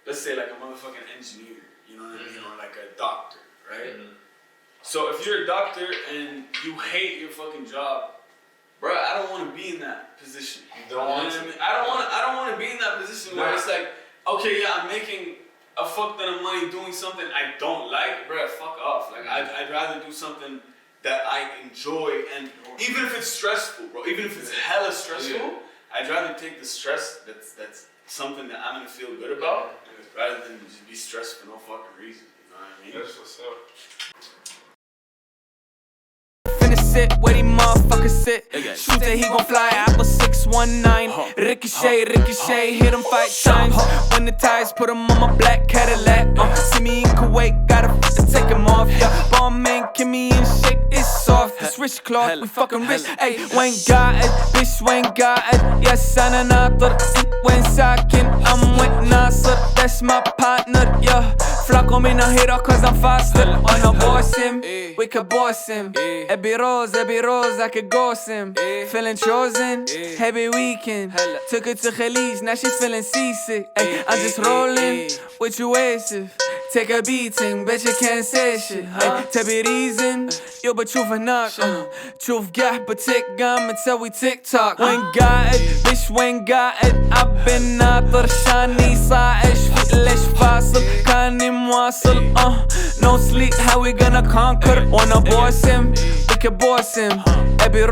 let's say like a motherfucking engineer, you know what I mean, or like a doctor, right? So if you're a doctor and you hate your fucking job, bro, I don't want to be in that position. You don't want to. I mean? I don't want to be in that position where it's like, okay, yeah, I'm making a fuck ton of money doing something I don't like, bro. Fuck off. Like, I'd rather do something that I enjoy, and even if it's stressful, bro, even if it's hella stressful, I'd rather take the stress that's something that I'm gonna feel good about, rather than just be stressed for no fucking reason. You know what I mean? That's what's up. Sit where these motherfuckers sit. Shoot that he gon' fly. Apple 619. Ricochet, hit him 5 times. When the tires put him on my black Cadillac. See me in Kuwait, gotta take him off. Yeah, bomb man, give me in shape. It's soft, it's rich cloth, we fucking rich. Ay, Wayne got it, bitch, Wayne got it. Yes, أنا ناطر وين ساكن. I'm with Nasser, that's my partner. Yeah, flaco me no hero cause I'm faster. Wanna boss him, we could boss him. Every rose, I could ghost him. Feeling chosen, heavy weekend. Took her to Khalij, now she feeling seasick. Ay, I'm just rolling with you, Asif. take a beating, bet you can't say shit. تبي reason يبا تشوف هناك تشوف قح بتقام تسوي تيك توك. وين قاعد بش وين قاعد عبن ناطر شاني صاعش في ليش فاصل كاني مواصل no sleep how we gonna conquer. Wanna boss him we can boss him. Every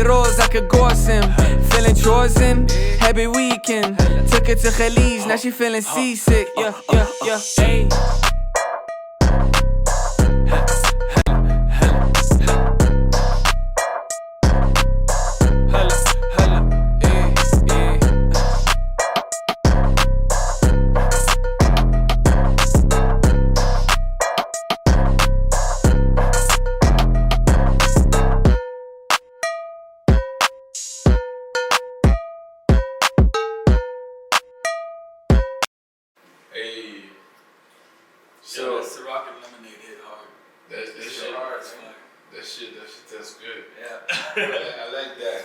rose I could gorse him. Feeling chosen heavy weekend. Took it to Khalij now she feeling seasick. Yeah hey. Hey, So that's the rocket lemonade hit hard. that shit hard. That shit tastes good. Yeah. I like that.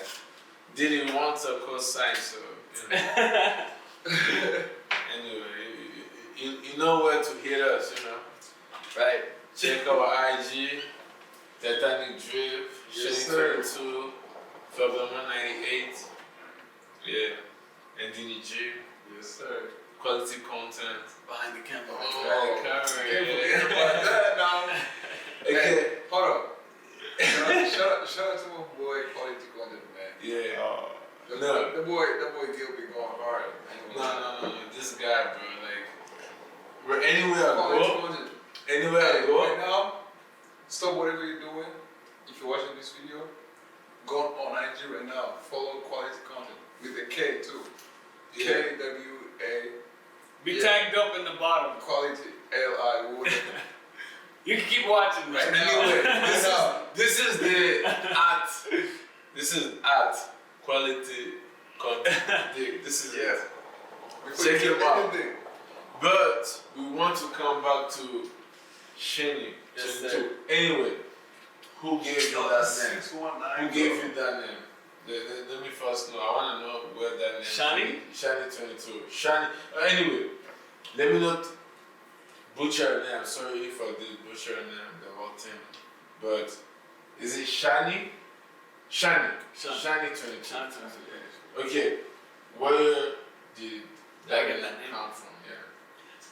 Didn't want to co-sign, so you know. Anyway, you know where to hit us, you know. Right. Check our IG, Titanic Drip, Shani22, February 98, yeah, and DDG. Yes, sir. Quality content. Behind the camera. Behind the camera, Can't yeah. forget about that now. Okay. Hey, hold up. Shout out to my boy Quality Content, man. Yeah. The boy Gil be going hard. No. This guy, bro, like, where anywhere I Quality go, Content. anywhere I Right go, now, stop whatever you're doing. If you're watching this video, go on IG right now. Follow Quality Content with a K too. Yeah. KWA Be Yeah. tagged up in the bottom. Quality LI. Whatever. You can keep watching, man. anyway, this is the art. This is art quality content. This is it. Check him out. Anything. But we want to come back to Shani. Yes, 22. sir. Anyway, who gave you that name? 619. Who gave you that name? Let me first know. I want to know where that name. Shani? Shani22. Shani. Anyway, let me not butcher her name. Sorry if I did butcher her name, the whole thing. But is it Shani? Shani. Shani22. Shani22. Okay. Where did that get name that name? come from? Yeah.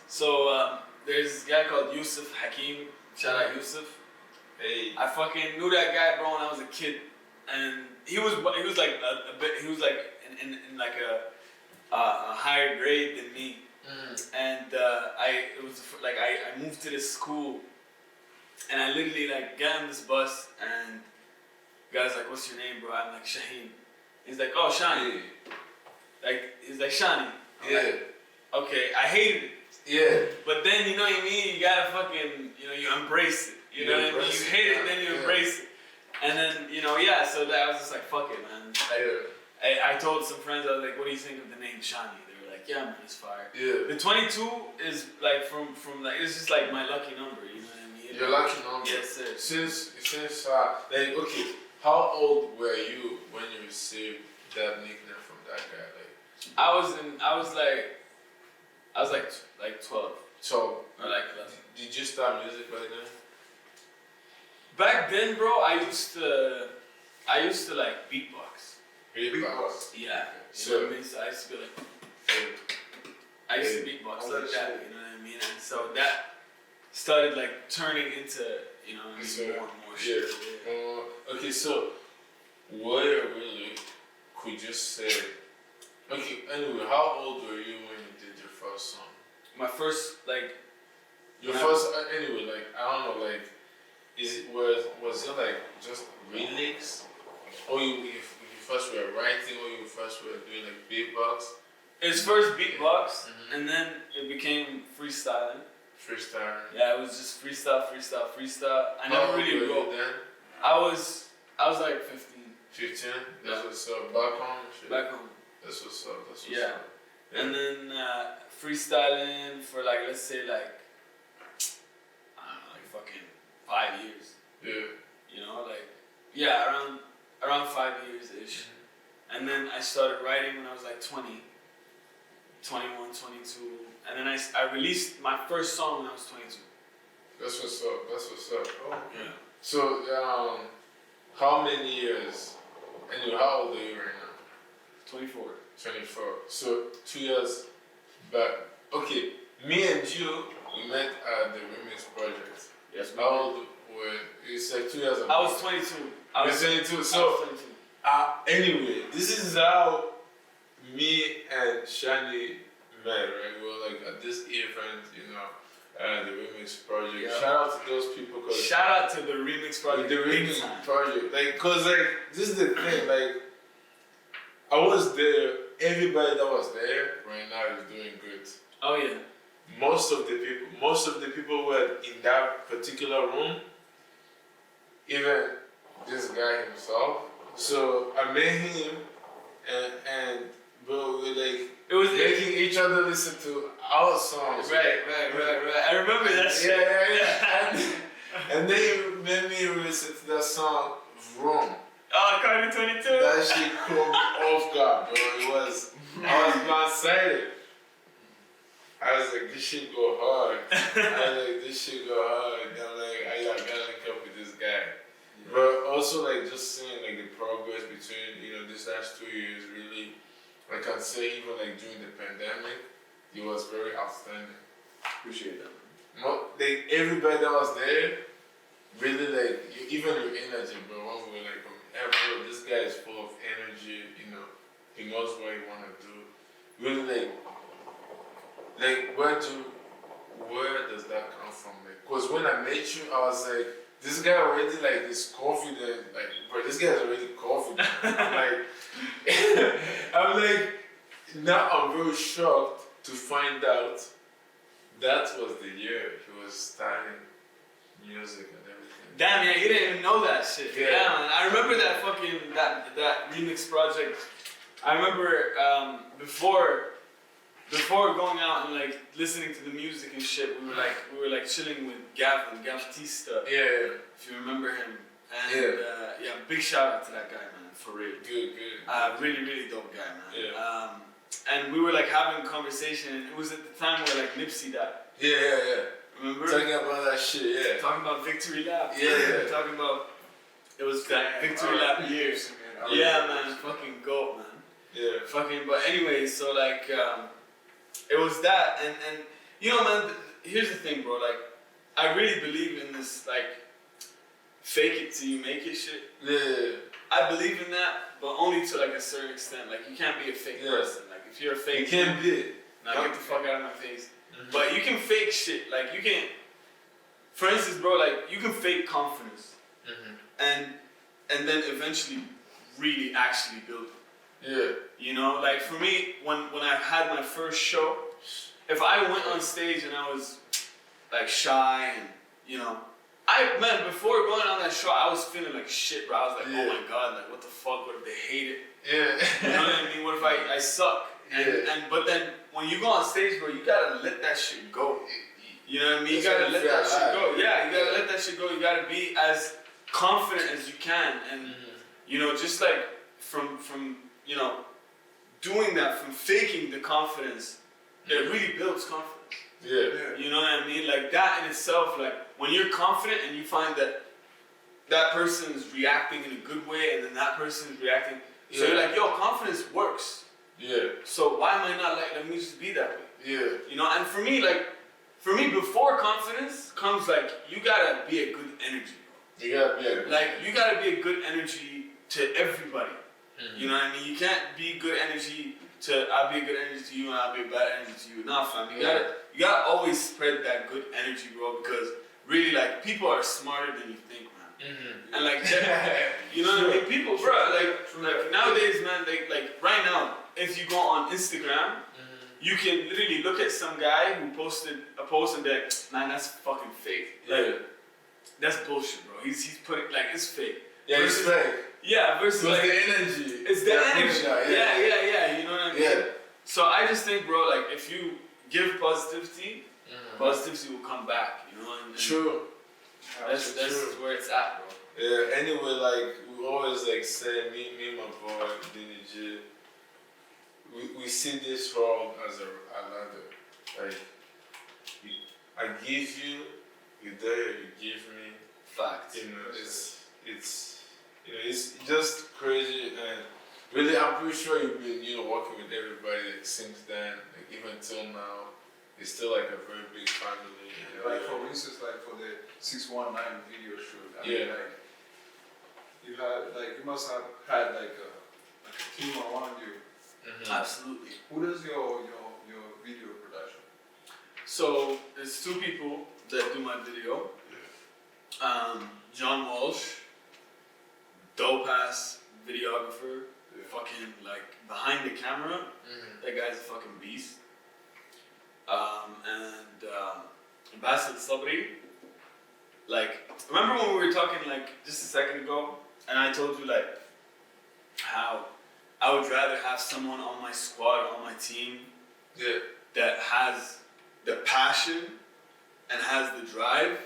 So there's this guy called Yusuf Hakim. Shout out Yusuf. Hey. I fucking knew that guy, bro, when I was a kid, and he was like a bit. He was like in like a higher grade than me. And I moved to this school, and I literally like got on this bus, and the guy's like, "What's your name, bro?" I'm like, "Shaheen." He's like, "Oh, Shani." Like he's like, "Shani." I'm Yeah. like, okay, I hated it, Yeah. but then you know what I mean. You gotta fucking you embrace it. You know what I mean. You hate it, then you embrace it, and then So that I was just like, "Fuck it, man." I told some friends, I was like, "What do you think of the name Shani?" They were like, "Yeah, man, it's fire." Yeah. The 22 is like from like it's just like my lucky number, you know what I mean? Your lucky number. Yes, sir. Since like okay, how old were you when you received that nickname from that guy? Like I was like 12 so. or like 11. Did you start music by then? Back then, bro, I used to like beatbox. Beatbox. Yeah. You So- know what I mean? So I used to be like, I used to beatbox all like that that, shit. you know what I mean? And so that started like turning into, So, more and more shit. Okay, so where really could you say? Okay, anyway, how old were you when you did your first song? My first like Your first anyway, like I don't know, like was it like just lyrics, or you first were writing, or you first were doing like beatbox? it's first beatbox, and then it became freestyling. Freestyle. Yeah, it was just freestyle. I never really wrote wrote. then. I was like 15. 15. That's what's up. Back home. and shit. Back home. That's what's up. That's what's Yeah. up. And then freestyling for like, let's say like, I don't know, like fucking 5 years. Yeah. You know, like, yeah, around 5 years ish. And then I started writing when I was like 20, 21, 22, and then I released my first song when I was 22. That's what's up. That's what's up. Oh, Yeah. So, how many years? Anyway, how old are you right now? 24. 24. So 2 years back. Okay, me and you, we met at the Remix Project. Yes. How old were it's like 2 years ago? I was 22. I was 22. I So was 22. anyway, this is how me and Shani met, right? We were like at this event, the Remix Project. Yeah. Shout out to those people. Shout out to the Remix Project. The big Remix time. Project. Like, cause like, this is the thing, like, I was there, everybody that was there right now is doing good. Oh yeah. Most of the people were in that particular room, even this guy himself. So I met him and bro, we like It was making each other listen to our songs. Right. I remember that shit. Yeah. And then he made me listen to that song Vroom. Oh, Cardi 22. That shit caught me off guard, bro. I was blindsided. I was like, this shit go hard. This shit go hard. And I'm like, I gotta link up with this guy. Yeah. But also, like, just seeing like the progress between, this last 2 years, really, I can say even like during the pandemic, it was very outstanding. Appreciate that. Like, everybody that was there, really like, even your energy, bro. When we were like, bro, this guy is full of energy, he knows what he wanna do. Really like where does that come from? Like, cause when I met you, I was like, this guy already like is confident. Like, bro, this guy is already confident. I'm like, now I'm very shocked to find out that was the year he was starting music and everything. Damn, yeah, you didn't even know that shit. Yeah. Yeah, man. I remember that fucking that remix project. I remember before going out and like listening to the music and shit, we were like chilling with Gavin Batista. Yeah. If you remember him. And big shout out to that guy, man, for real. Good. Really, really dope guy, man. Yeah. And we were like having a conversation, and it was at the time where like Nipsey died. Yeah. Remember? Talking about that shit, yeah. Talking about Victory Lap. Yeah. Talking about, it was that Victory Lap years. Yeah, man, fucking goat, man. Yeah. Fucking, but anyway, so like, it was that, and man, here's the thing, bro, like, I really believe in this, like, fake it till you make it shit. Yeah. I believe in that, but only to like a certain extent. Like, you can't be a fake person. Like, if you're a fake, you can't be. Now get the fuck out of my face. But you can fake shit. Like, you can, for instance, bro, like, you can fake confidence, and then eventually really actually build it. Yeah. Like for me, when I had my first show, if I went on stage and I was like shy and before going on that show, I was feeling like shit, bro. I was like, oh my god, like what the fuck? What if they hate it? Yeah. You know what I mean? What if I suck? But then when you go on stage, bro, you gotta let that shit go. You know what I mean? You gotta let that shit go. Yeah, you gotta let that shit go. You gotta be as confident as you can, and just like from doing that, from faking the confidence, it really builds confidence. Yeah. You know what I mean? Like that in itself, like when you're confident and you find that person is reacting in a good way, and then that person is reacting, so you're like, yo, confidence works. Yeah. So why am I not like, let me just be that way? Yeah. And for me, before confidence comes like, you gotta be a good energy, bro. You gotta be a good you gotta be a good energy to everybody. You know what I mean? You can't be good energy to, I'll be a good energy to you and I'll be a bad energy to you. Nah, fam. You gotta always spread that good energy, bro, because really, like, people are smarter than you think, man. And like, you know what I mean? People, bro, like nowadays, man, like right now, if you go on Instagram, you can literally look at some guy who posted a post and be like, man, that's fucking fake. Like, that's bullshit, bro. He's putting, like, it's fake. Yeah, it's fake. Yeah, versus like, the energy. It's the energy. Yeah, you know what I mean? Yeah. So I just think, bro, like, if you give positivity, positivity will come back, you know? And True. That's where it's at, bro. Yeah, anyway, like, we always, like, say, me and my boy, DNG, we see this world as a ladder. Like, I give you, you there, you give me. Facts. You know, it's just crazy, and really, I'm pretty sure you've been working with everybody since then. Like even till now, it's still like a very big family. Like for instance, like for the 619 video shoot. I mean, like you must have had like a team around you. Mm-hmm. Absolutely. Who does your video production? So there's two people that do my video. John Walsh, dope ass videographer, fucking like behind the camera. That guy's a fucking beast. And Bassett Sabri. Like, remember when we were talking like just a second ago, and I told you like how I would rather have someone on my squad, on my team, that has the passion and has the drive,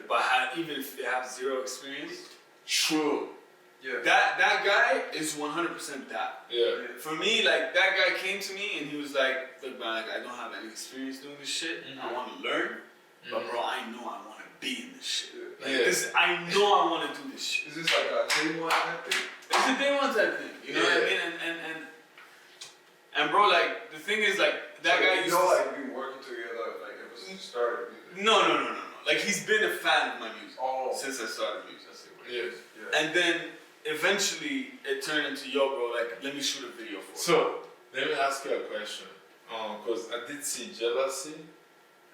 but even if they have zero experience. True. Yeah. That guy is 100% that. Yeah. For me, like that guy came to me and he was like, "Look, man, like I don't have any experience doing this shit. I want to learn, but bro, I know I want to be in this shit. Like this, I know I want to do this shit. Is this like a day one type thing? It's a day one type thing. You know what I mean? And bro, like the thing is, like that so guy you used know, to like we working together, like ever since you started music. No. Like he's been a fan of my music since I started music. That's it. Yeah. And then eventually it turned into, yo, bro, like let me shoot a video for you. So let me ask you a question. Cause I did see Jealousy.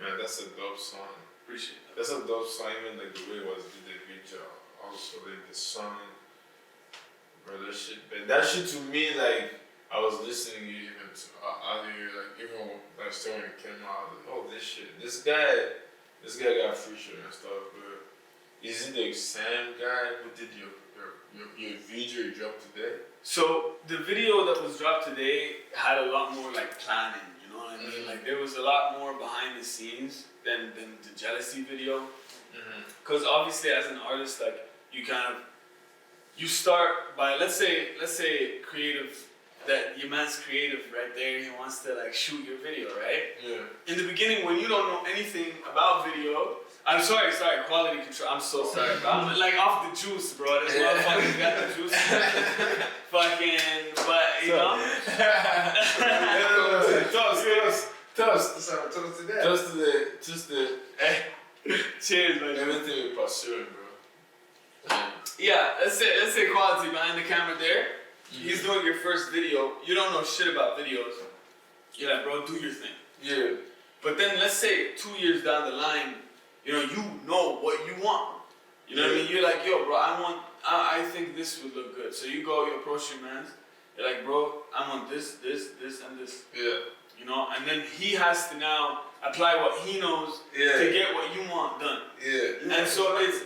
Man, that's a dope song. Appreciate that. That's a dope song. Even like the way it was did the video, also like the song, bro. That shit. But that shit to me, like I was listening to you even to earlier, like even when it came out, like, oh this shit, this guy got featured and stuff. But is it the same guy who did your video you dropped today? So the video that was dropped today had a lot more like planning, you know what I mean? Like there was a lot more behind the scenes than the Jealousy video. Because obviously as an artist, like you start by let's say creative, that your man's creative right there, he wants to like shoot your video, right? Yeah. In the beginning when you don't know anything about video, I'm sorry, quality control. I'm so sorry, bro. I'm like off the juice, bro. This motherfucker got the juice. Fucking, but you know. Toast to the. Cheers, man. Everything we're pursuing, bro. Yeah, let's say quality behind the camera there. He's doing your first video. You don't know shit about videos. You're like, bro, do your thing. Yeah. But then let's say 2 years down the line, you know what you want. You know what I mean? You're like, yo, bro, I think this would look good. So you approach your man. You're like, bro, I want this, and this. Yeah. You know, and then he has to now apply what he knows to get what you want done. Yeah. And so it's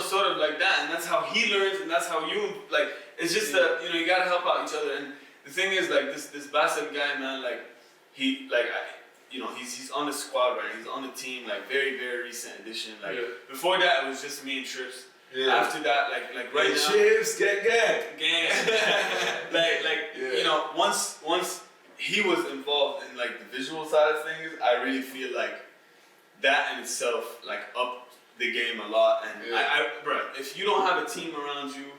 sort of like that, and that's how he learns, and that's how you like. It's just that you gotta help out each other. And the thing is, like this Bassett guy, man, like he like. He's on the squad, right? He's on the team, like very, very recent addition. Like before that, it was just me and Trips. Yeah. After that, like right now, Trips, gang. Once he was involved in like the visual side of things, I really feel like that in itself like upped the game a lot. And bro, if you don't have a team around you,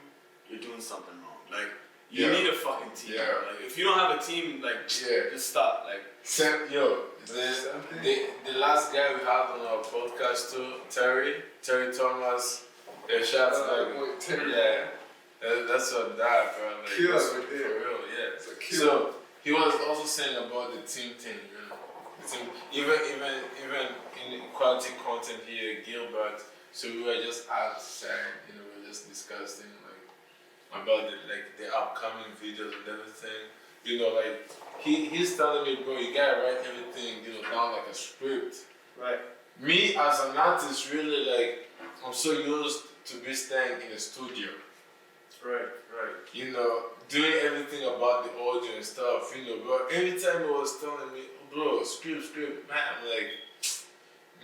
you're doing something wrong. Like you need a fucking team. Yeah. Like if you don't have a team, like just stop. Like. The last guy we had on our podcast too, Terry Thomas. Shout out to him. That's what that, bro. Like, Killer that's right there. for real, yeah. It's a killer. So he was also saying about the team thing, you know. The team, even in quality content here, Gilbert. So we were just outside, we were just discussing like about the upcoming videos and everything. Like he's telling me, bro, you gotta write everything, down like a script. Right. Me as an artist, really like I'm so used to be staying in the studio. Right. Doing everything about the audio and stuff, But every time he was telling me, bro, script, man, I'm like,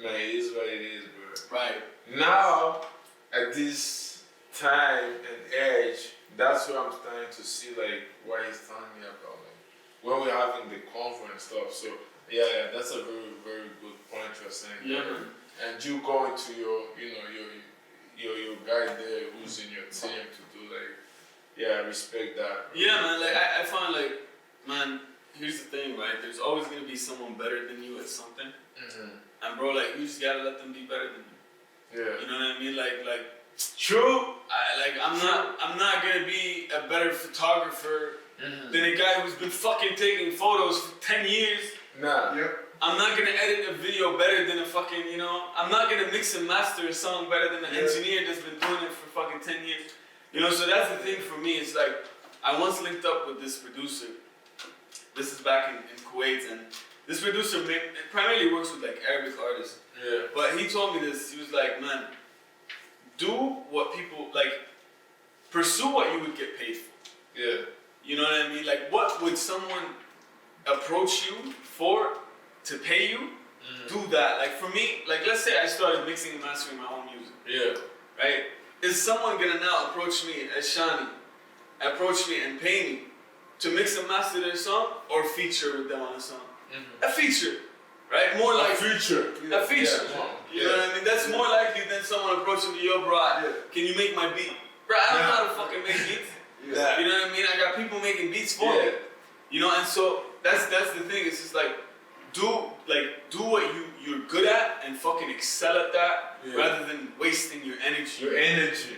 man, it is what it is, bro. Right. Now, at this time and age, that's what I'm starting to see, like, what he's telling me about, like, when we're having the convo and stuff. So yeah, that's a very, very good point you're saying. Yeah, man. And you going to your, you know, your guy there who's in your team to do like, yeah, I respect that. Yeah, man. Like I find like, man, here's the thing, right? There's always gonna be someone better than you at something, and bro, like you just gotta let them be better than you. Yeah. You know what I mean? Like. True. I'm not gonna be a better photographer than a guy who's been fucking taking photos for 10 years. Nah. Yep. I'm not gonna edit a video better than a fucking, you know, I'm not gonna mix and master a song better than an engineer that's been doing it for fucking 10 years. You know, so that's the thing for me. It's like, I once linked up with this producer. This is back in Kuwait, and this producer primarily works with like Arabic artists. Yeah. But he told me this, he was like, man, do what people, like, pursue what you would get paid for. Yeah. You know what I mean? Like, what would someone approach you for to pay you? Do that. Like, for me, like, let's say I started mixing and mastering my own music. Yeah. Right? Is someone gonna now approach me as Shani, approach me and pay me to mix and master their song or feature with them on a song? A feature. Right? More like future. a feature. Yeah. You know what I mean? That's more likely than someone approaching me, yo, bro, can you make my beat? Bro, I don't know how to fucking make beats. Yeah. You know what I mean? I got people making beats for me. You know, and so that's the thing. It's just like, do what you're good at and fucking excel at that rather than wasting your energy. Your energy.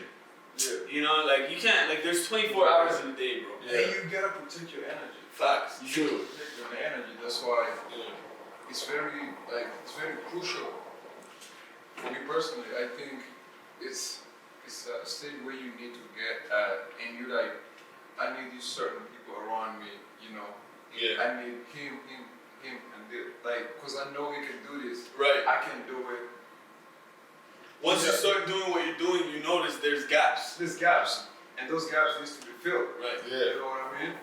Yeah. You know, like you can't, like there's 24 hours in a day, bro. Yeah. And you gotta protect your energy. Facts. You should protect your energy. That's why it's very crucial. For me personally, I think it's a state where you need to get at, and you like, I need these certain people around me, you know. Yeah. I need him, and this, like, cause I know he can do this. Right. I can do it. Once you start doing what you're doing, you notice there's gaps. There's gaps, and those gaps needs to be filled. Right. You know what I mean?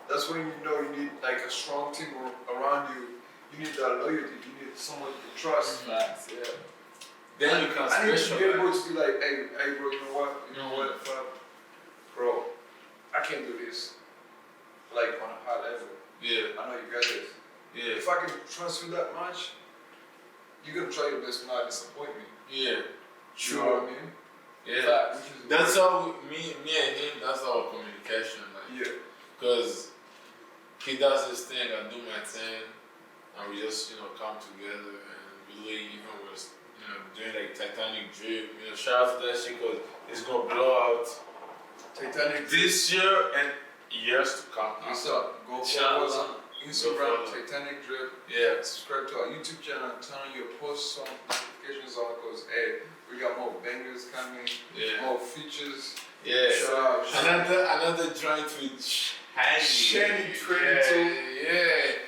That's when you know you need like a strong team around you. You need that loyalty. You need someone you can trust. Facts. Yeah. Then you can I need to be able specialize. to be like, hey, bro, you know what, bro, I can't do this, like on a high level. Yeah. I know you got this. Yeah. If I can trust you that much, you're gonna try your best to not disappoint me. Yeah. You know what I mean? Yeah. Which is That's how me and him. That's our communication, like. Yeah. Cause he does his thing, I do my thing, and we just come together and really even was doing like Titanic drip. Shout out to that shit because it's gonna blow out Titanic this year and years to come. What's up? Go Shout follow us out. on Instagram, follow. Titanic Drip. Yeah. Subscribe to our YouTube channel, turn on your post some notifications on because hey, we got more bangers coming, Yeah. more features. Yeah. Shout out. Another joint with Shani22. Yeah.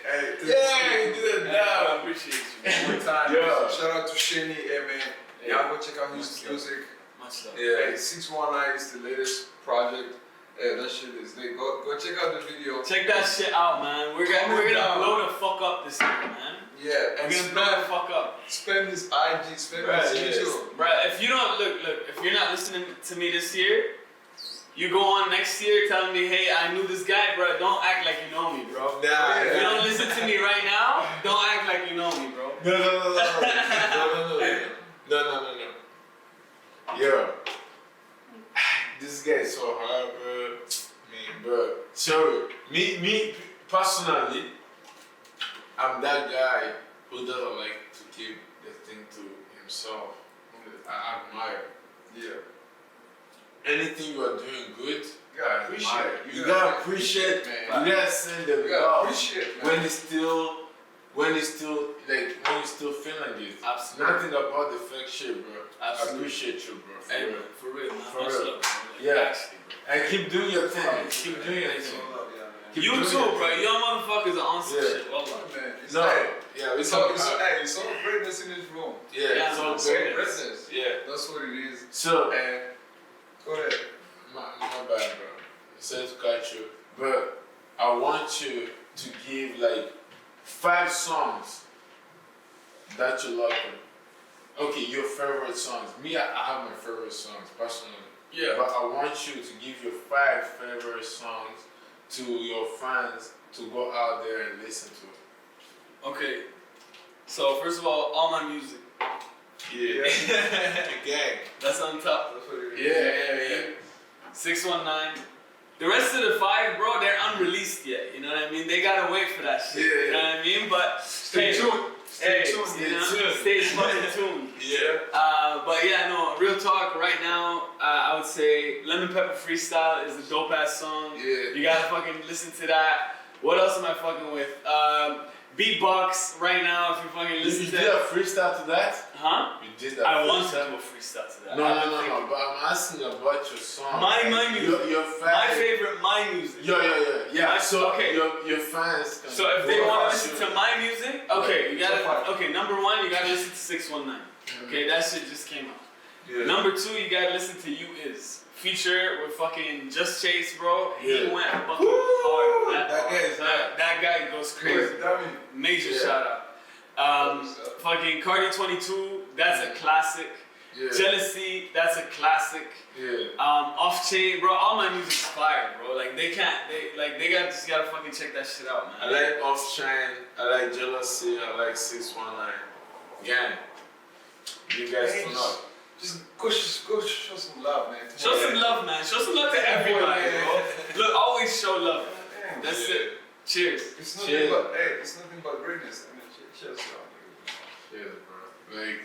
Hey, Yeah, you did it now. I appreciate you. one time. Yeah. Shout out to Shani, hey man. Y'all go check out his music. Much love. Yeah. Hey, 619 is the latest project. Hey, that shit is lit. Go check out the video. Check that shit out, man. We're gonna blow the fuck up this year, man. Yeah, and We're gonna blow the fuck up. spam his IG, spam Right, his YouTube. Bruh, if you don't look, if you're not listening to me this year, you go on next year telling me, hey, I knew this guy, bro. Don't act like you know me, bro. Nah. If you don't listen to me right now, don't act like you know me, bro. No. Yo, this guy is so hard, bro. Man, bro. So, me personally, I'm that guy who doesn't like to keep the thing to himself. I admire. Yeah. Anything you are doing good, You gotta appreciate it. you gotta appreciate, man. you gotta send the You gotta love appreciate, man. when you're still feeling it. Absolutely. Nothing about the fake shit, bro. I Absolutely. appreciate you, bro. For Hey, real. man, for real, man. For Much real. love, bro. Yeah. Actually, bro. And keep doing your thing. Keep doing your thing. Keep You doing too, your bro. thing. Young motherfuckers are on some Yeah. shit. Wallah. Man, it's No, hey, yeah, we it's talk all, about it's all greatness in this room. yeah, Yeah, it's all man. great. Greatness. Yeah. That's what it is. So, And go ahead. my bad, bro. Sorry to cut you, but I want you to give like 5 songs that you love. Okay, your favorite songs. Me, I have my favorite songs personally. Yeah. But I want you to give your 5 favorite songs to your fans to go out there and listen to it? Okay. So first of all my music. Yeah. Gang. That's on top. That's what it is. Yeah. 619. The rest of the 5, bro, they're unreleased yet. You know what I mean? They gotta wait for that shit. Yeah. You know what I mean? But Stay tuned. Stay tuned. Stay fucking tuned. Yeah. But yeah, no, real talk. Right now, I would say Lemon Pepper Freestyle is a dope ass song. Yeah. You gotta fucking listen to that. What else am I fucking with? Beatbox right now. If you fucking listen You to did that. a freestyle to that? Huh? You did that. I want to freestyle? do a freestyle to that. No. I've been thinking. But I'm asking about your song. My music. Your My fans. favorite, my music. Yeah. So okay. your fans. Can So if they want to listen to my music, okay, you gotta. So Okay, number 1, you gotta listen to 619. Okay, that shit just came out. Yeah. Number 2, you gotta listen to You Is. Feature with fucking Just Chase, bro. He Yeah. went fucking hard. That guy is hard. That guy goes crazy. Major shout out. Fucking Cardi22, that's a classic. Yeah. Jealousy, that's a classic. Yeah. Off Chain, bro. All my music's fire, bro. Like they just gotta fucking check that shit out, man. I like Off Chain. I like Jealousy. I like 619. Gang. You guys Hey, turn up. Just go show some love, man. Show some love, man. Show some love to everybody, bro. Look, always show love. Damn. That's Yeah. it. Cheers. It's nothing Cheers. but, hey, it's nothing but greatness. I mean, cheers, y'all. Yeah, bro. Like